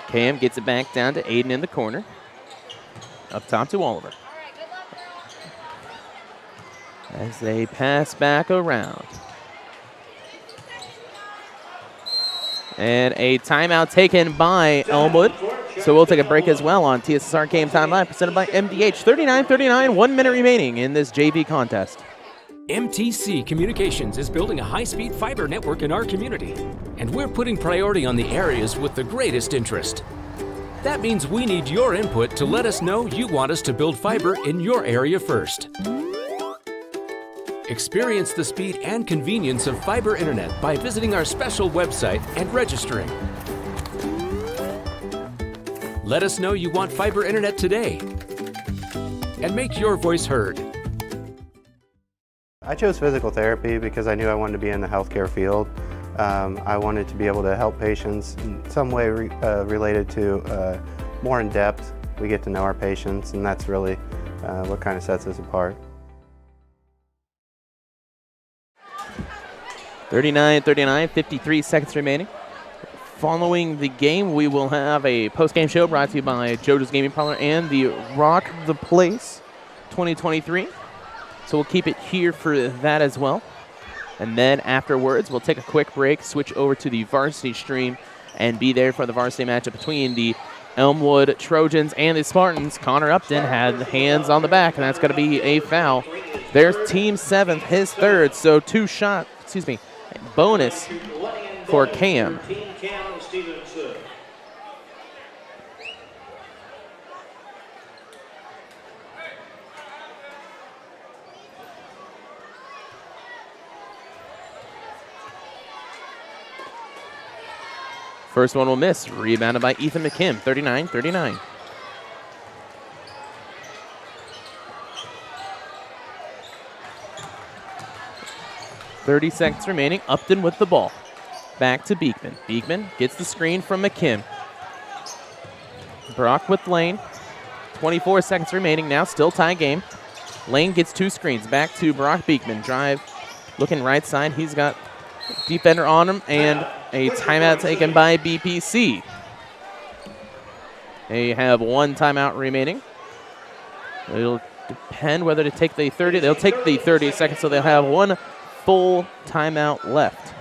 Cam gets it back down to Aiden in the corner. Up top to Oliver. As they pass back around. And a timeout taken by Elmwood. So we'll take a break as well on TSSR Game Time Live, presented by MDH. 39-39, 1 minute remaining in this JV contest. MTC Communications is building a high-speed fiber network in our community, and we're putting priority on the areas with the greatest interest. That means we need your input to let us know you want us to build fiber in your area first. Experience the speed and convenience of fiber internet by visiting our special website and registering. Let us know you want fiber internet today, and make your voice heard. I chose physical therapy because I knew I wanted to be in the healthcare field. I wanted to be able to help patients in some way related to more in depth. We get to know our patients, and that's really what kind of sets us apart. 39-39, 53 seconds remaining. Following the game, we will have a post-game show brought to you by JoJo's Gaming Parlor and the Rock the Place 2023. So we'll keep it here for that as well. And then afterwards, we'll take a quick break, switch over to the Varsity stream, and be there for the Varsity matchup between the Elmwood Trojans and the Spartans. Connor Upton had hands on the back, and that's going to be a foul. There's team 7th, his 3rd, so bonus for Cam. First one will miss. Rebounded by Ethan McKim, 39-39. .30 seconds remaining. Upton with the ball. Back to Beekman. Beekman gets the screen from McKim. Brock with Lane. 24 seconds remaining. Now still tie game. Lane gets 2 screens. Back to Brock Beekman. Drive. Looking right side. He's got defender on him, and a timeout taken by BPC. They have 1 timeout remaining. It'll depend whether to take the 30. They'll take the 30 seconds, so they'll have 1 full timeout left.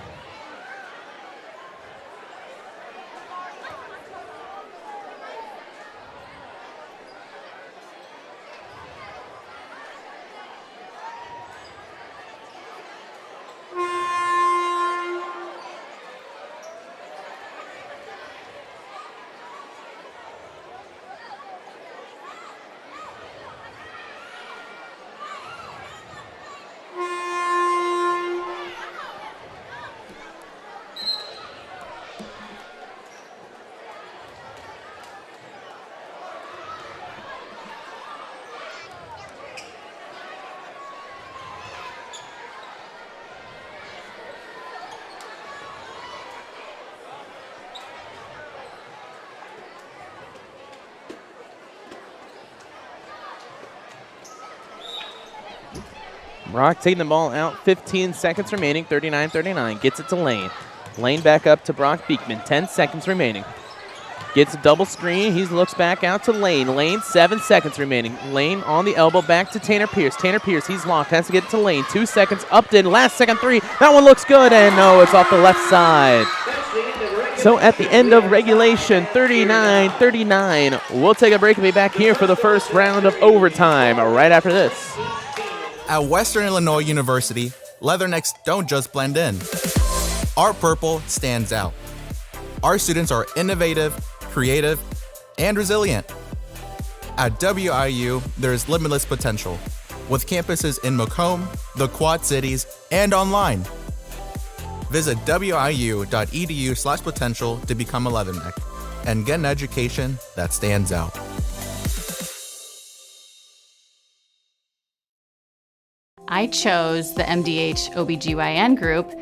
Brock taking the ball out, 15 seconds remaining, 39-39. Gets it to Lane. Lane back up to Brock Beekman, 10 seconds remaining. Gets a double screen. He looks back out to Lane. Lane, 7 seconds remaining. Lane on the elbow, back to Tanner Pierce. Tanner Pierce, he's locked, has to get it to Lane. 2 seconds, Upton, last second 3. That one looks good, and no, it's off the left side. So at the end of regulation, 39-39. We'll take a break and be back here for the first round of overtime right after this. At Western Illinois University, leathernecks don't just blend in. Our purple stands out. Our students are innovative, creative, and resilient. At WIU, there's limitless potential, with campuses in Macomb, the Quad Cities, and online. Visit wiu.edu/potential to become a leatherneck, and get an education that stands out. I chose the MDH OBGYN group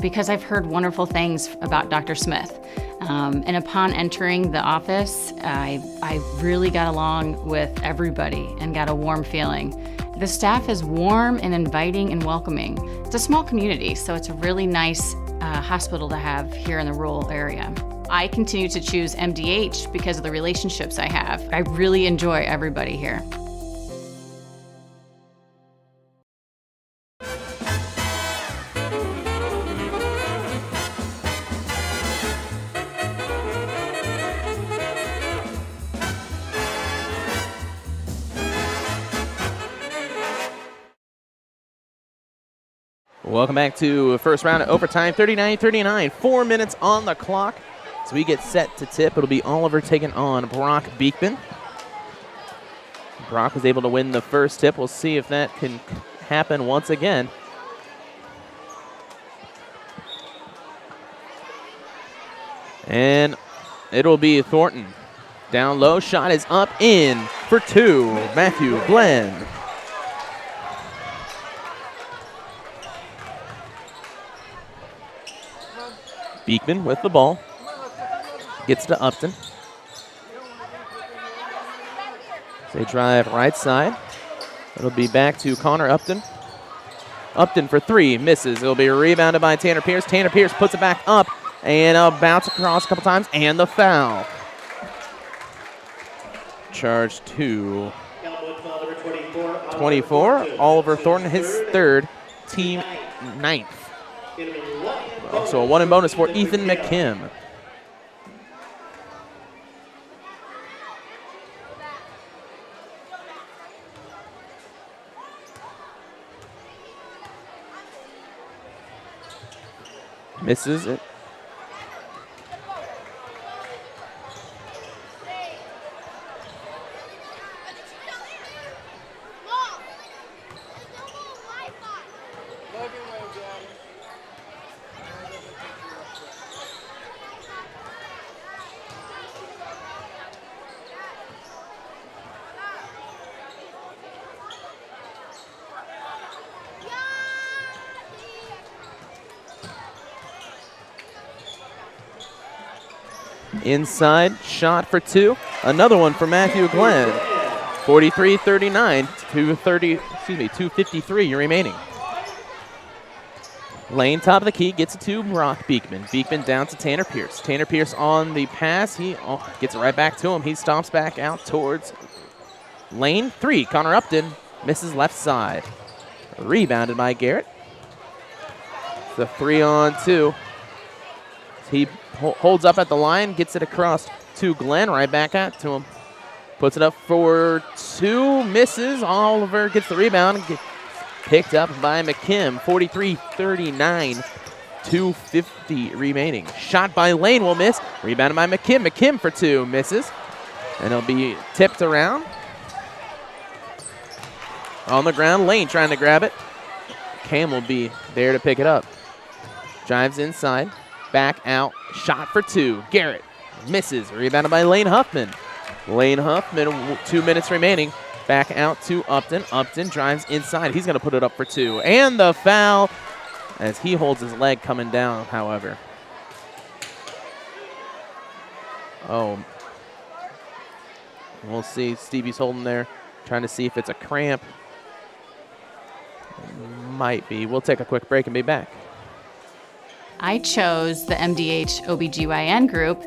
because I've heard wonderful things about Dr. Smith. And upon entering the office, I really got along with everybody and got a warm feeling. The staff is warm and inviting and welcoming. It's a small community, so it's a really nice hospital to have here in the rural area. I continue to choose MDH because of the relationships I have. I really enjoy everybody here. Welcome back to first round of overtime, 39-39, 4 minutes on the clock. As we get set to tip, it'll be Oliver taking on Brock Beekman. Brock was able to win the first tip. We'll see if that can happen once again. And it'll be Thornton. Down low, shot is up, in for two, Matthew Glenn. Beekman with the ball. Gets to Upton. They drive right side. It'll be back to Connor Upton. Upton for three, misses. It'll be rebounded by Tanner Pierce. Tanner Pierce puts it back up and a bounce across a couple times and the foul. Charge to 24. Oliver Thornton, his third, team ninth. So a 1 and bonus for Ethan McKim. Misses it. Inside, shot for two. Another one for Matthew Glenn. 43-39, 2:53 remaining. Lane, top of the key, gets it to Brock Beekman. Beekman down to Tanner Pierce. Tanner Pierce on the pass. He gets it right back to him. He stomps back out towards Lane. Three, Connor Upton misses left side. Rebounded by Garrett. The 3-on-2. He holds up at the line, gets it across to Glenn, right back out to him. Puts it up for two, misses. Oliver gets the rebound, picked up by McKim. 43-39, 2:50 remaining. Shot by Lane will miss, rebounded by McKim. McKim for two, misses. And it'll be tipped around. On the ground, Lane trying to grab it. Cam will be there to pick it up. Drives inside. Back out, shot for two. Garrett misses, rebounded by Lane Huffman. Lane Huffman, 2 minutes remaining. Back out to Upton. Upton drives inside. He's going to put it up for two. And the foul as he holds his leg coming down, however. Oh. We'll see. Stevie's holding there, trying to see if it's a cramp. Might be. We'll take a quick break and be back. I chose the MDH OBGYN group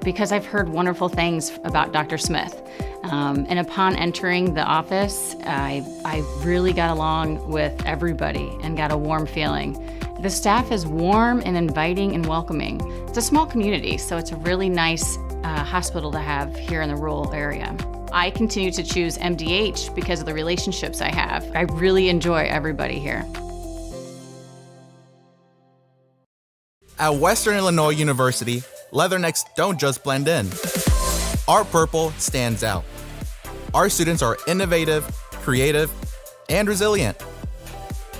because I've heard wonderful things about Dr. Smith. And upon entering the office, I really got along with everybody and got a warm feeling. The staff is warm and inviting and welcoming. It's a small community, so it's a really nice hospital to have here in the rural area. I continue to choose MDH because of the relationships I have. I really enjoy everybody here. At Western Illinois University, leathernecks don't just blend in. Our purple stands out. Our students are innovative, creative, and resilient.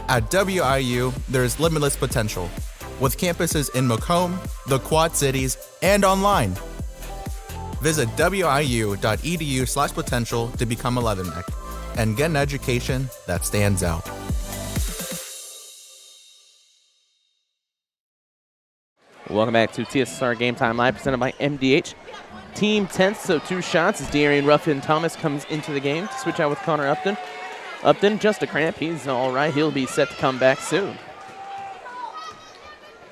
At WIU, there's limitless potential, with campuses in Macomb, the Quad Cities, and online. Visit wiu.edu/potential to become a leatherneck and get an education that stands out. Welcome back to TSSR Game Time Live, presented by MDH. Team 10th, so 2 shots as Darian Ruffin Thomas comes into the game to switch out with Connor Upton. Upton, just a cramp. He's all right. He'll be set to come back soon.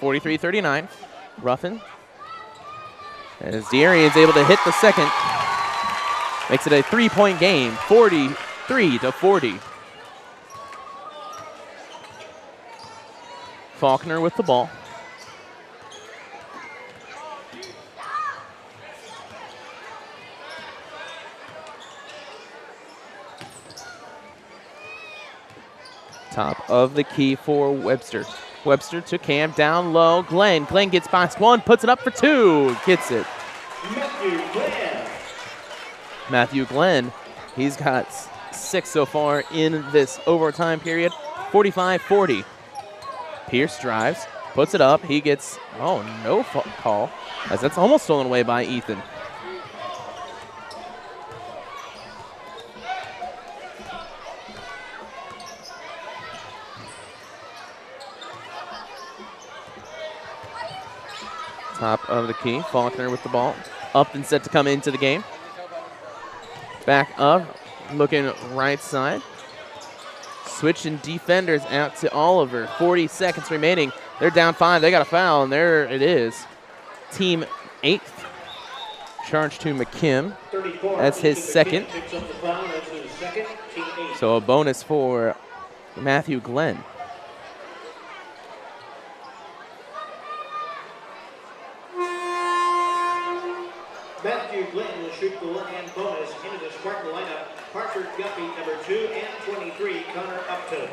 43-39. Ruffin. As Darian's able to hit the second. Makes it a 3-point game, 43-40. Faulkner with the ball. Top of the key for Webster. Webster to Cam, down low. Glenn gets past 1, puts it up for 2. Gets it. Matthew Glenn, he's got 6 so far in this overtime period. 45-40. Pierce drives, puts it up. He gets, no call, as that's almost stolen away by Ethan. Top of the key, Faulkner with the ball. Upton set to come into the game. Back up, looking right side. Switching defenders out to Oliver. 40 seconds remaining. They're down 5. They got a foul, and there it is. Team 8th. Charge to McKim. That's his second. So a bonus for Matthew Glenn. Matthew Glenn will shoot the one-hand bonus into the Spartan lineup. Parker Guppy, number 2, and 23, Connor Upton.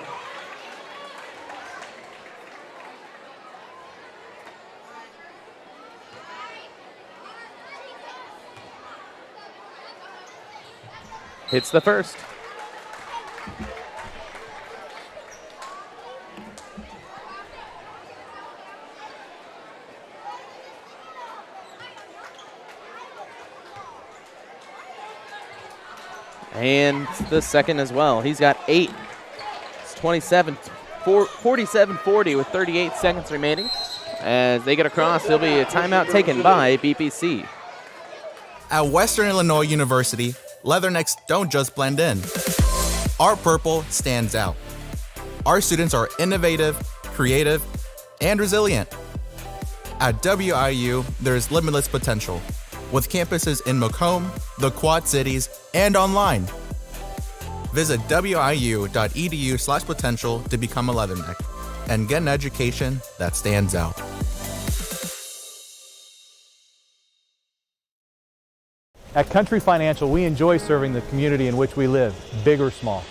Hits the first. And the second as well. He's got 8. It's 47-40 with 38 seconds remaining. As they get across, there'll be a timeout taken by BPC. At Western Illinois University, Leathernecks don't just blend in. Our purple stands out. Our students are innovative, creative, and resilient. At WIU, there's limitless potential, with campuses in Macomb, the Quad Cities, and online. Visit wiu.edu/potential to become a Leatherneck and get an education that stands out. At Country Financial, we enjoy serving the community in which we live, big or small.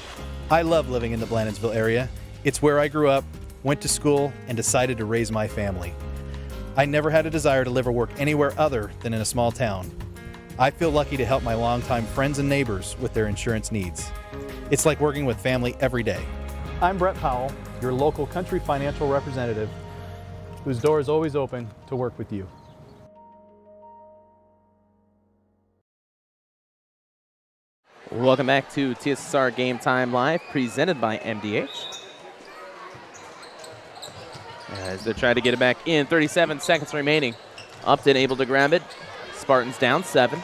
I love living in the Blandonsville area. It's where I grew up, went to school, and decided to raise my family. I never had a desire to live or work anywhere other than in a small town. I feel lucky to help my longtime friends and neighbors with their insurance needs. It's like working with family every day. I'm Brett Powell, your local Country Financial representative, whose door is always open to work with you. Welcome back to TSSR Game Time Live, presented by MDH. As they try to get it back in, 37 seconds remaining. Upton able to grab it. Spartans down 7.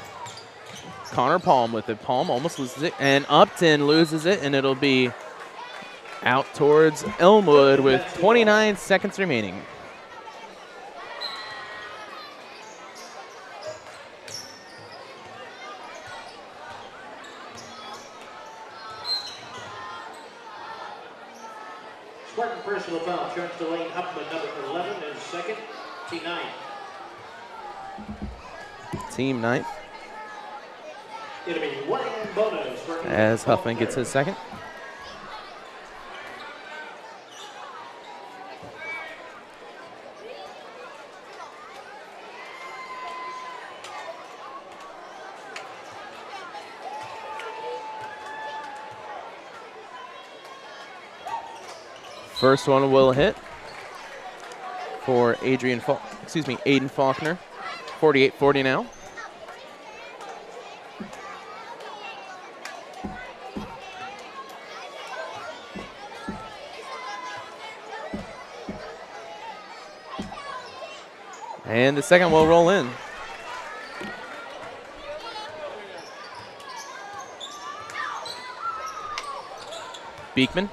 Connor Palm with it. Palm almost loses it, and Upton loses it, and it'll be out towards Elmwood with 29 seconds remaining. Spartan personal foul charged to Lane Upman, number 11, and second, Team 9. Team 9. It'll be one-hand bonus for As Huffman gets his second. First one will hit for Aiden Faulkner. 48-40 now. And the second will roll in. Beekman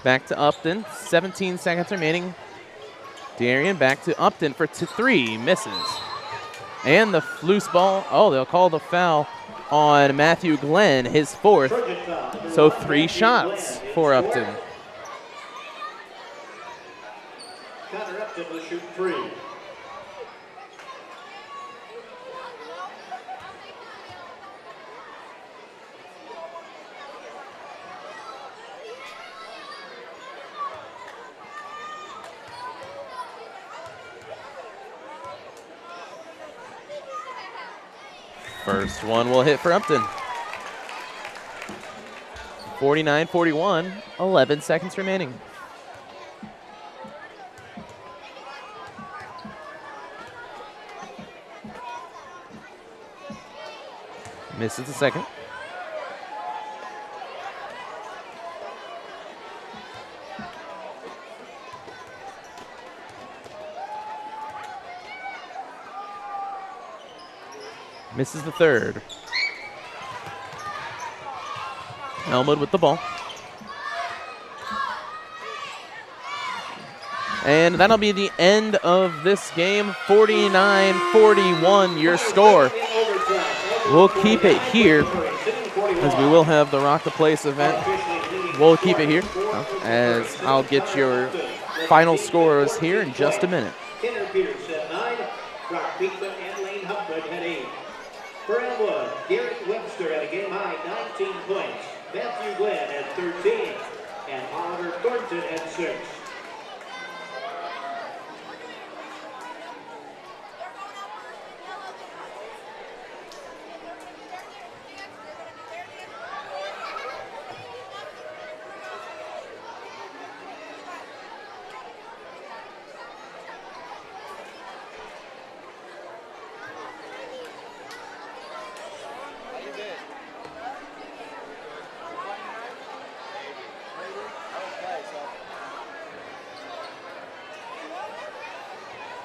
back to Upton. 17 seconds remaining. Darian back to Upton for 3. Misses. And the loose ball. Oh, they'll call the foul on Matthew Glenn, his 4th. So 3 shots for Upton. Connor Upton will shoot 3. First one will hit for Upton. 49-41, 11 seconds remaining. Misses the second. Misses the third. Elmwood with the ball. And that'll be the end of this game. 49-41, your score. We'll keep it here, as we will have the Rock the Place event. We'll keep it here, as I'll get your final scores here in just a minute. Kenner Peters had 9, Brock Beekman and Lane Humphrey had 8. For Elmwood, Garrett Webster had a game-high 19 points. Matthew Glenn had 13, and Oliver Thornton had 6.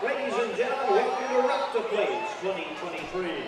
Ladies and gentlemen, welcome to Rock the Place 2023.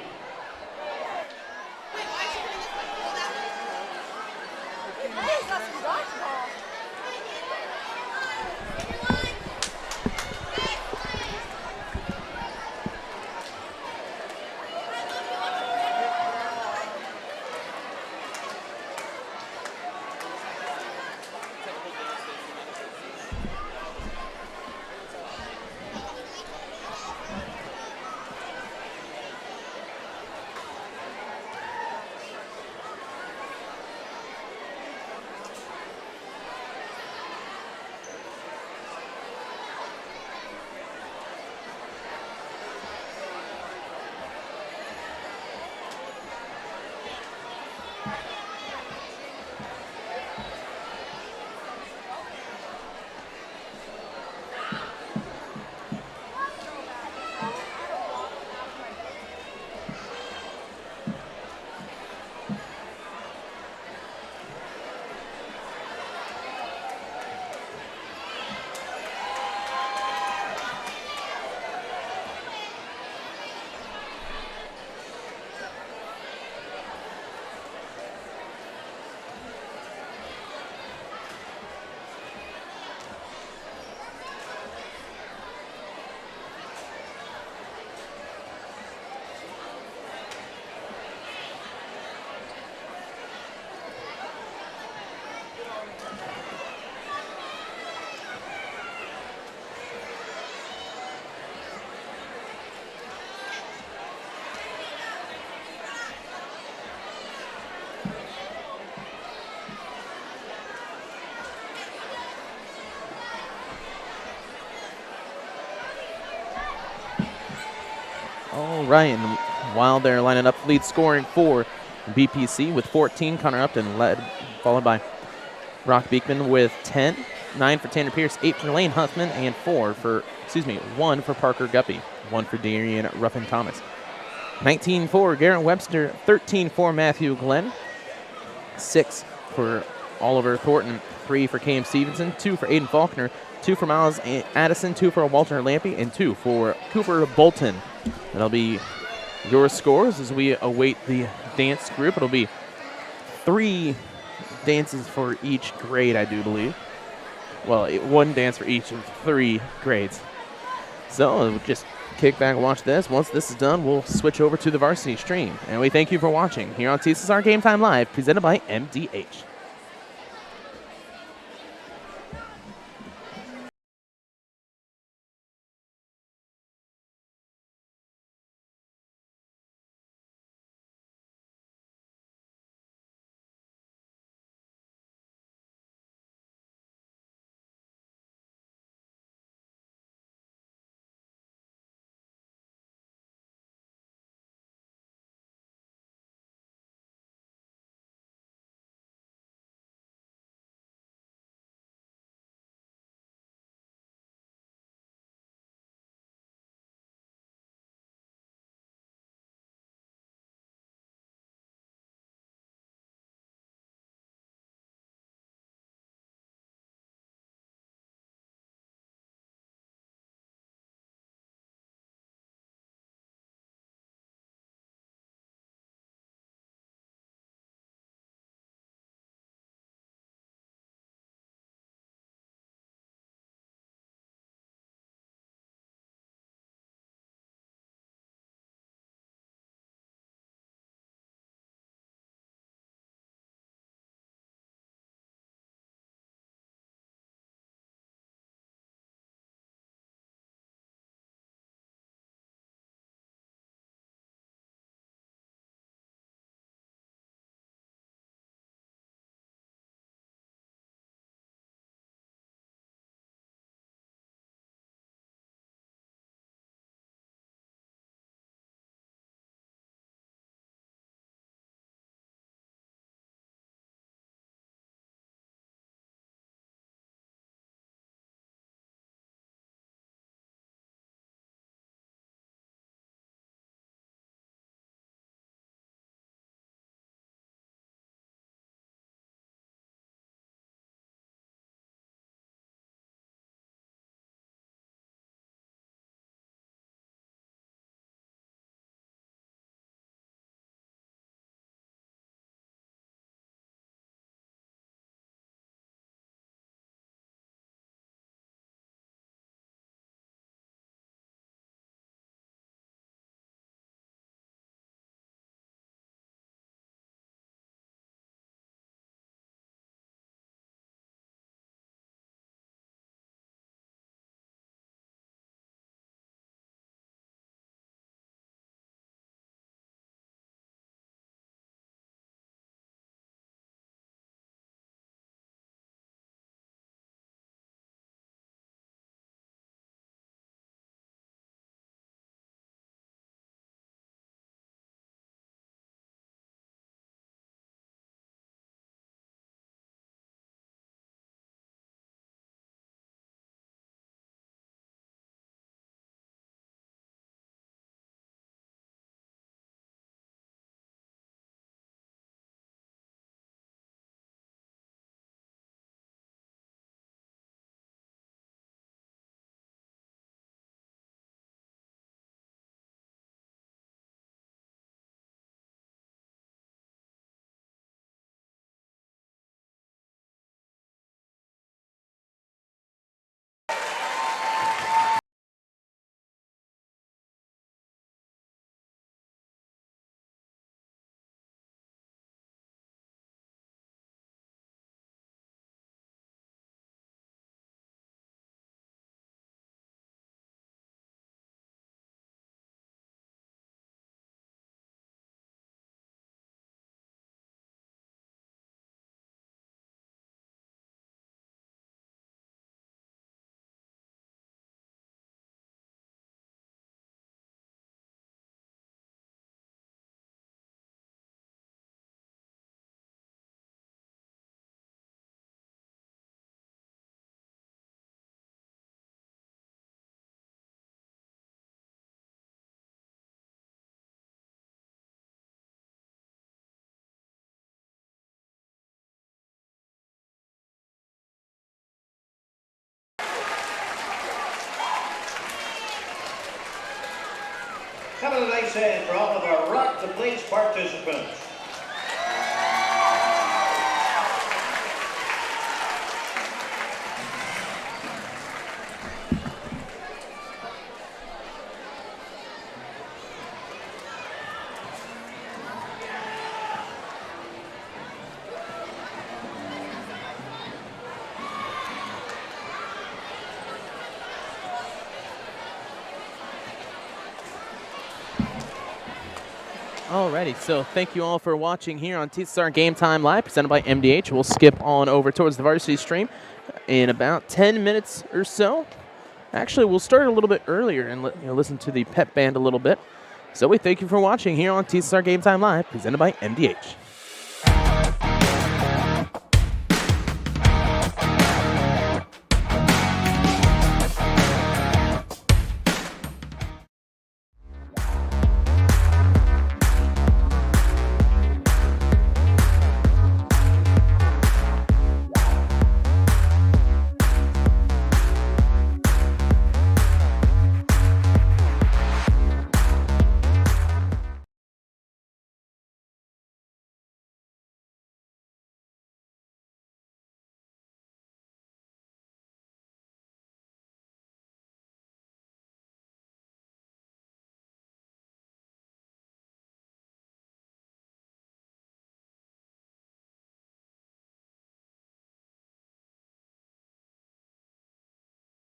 All right, and while they're lining up, lead scoring for BPC with 14, Connor Upton followed by Brock Beekman with 10, 9 for Tanner Pierce, 8 for Lane Huffman, and 1 for Parker Guppy, 1 for Darian Ruffin Thomas. 19 for Garrett Webster, 13 for Matthew Glenn, 6 for Oliver Thornton, 3 for Cam Stevenson, 2 for Aiden Faulkner, 2 for Miles Addison, 2 for Walter Lampy, and 2 for Cooper Bolton. That'll be your scores as we await the dance group. It'll be 3 dances for each grade, I do believe. Well, 1 dance for each of 3 grades. So just kick back and watch this. Once this is done, we'll switch over to the varsity stream. And we thank you for watching here on TSSR Game Time Live, presented by MDH. Having a nice hand for all of our Rock the Place participants. Alrighty, so thank you all for watching here on TSSR Game Time Live, presented by MDH. We'll skip on over towards the Varsity stream in about 10 minutes or so. Actually, we'll start a little bit earlier and listen to the pep band a little bit. So we thank you for watching here on TSSR Game Time Live, presented by MDH.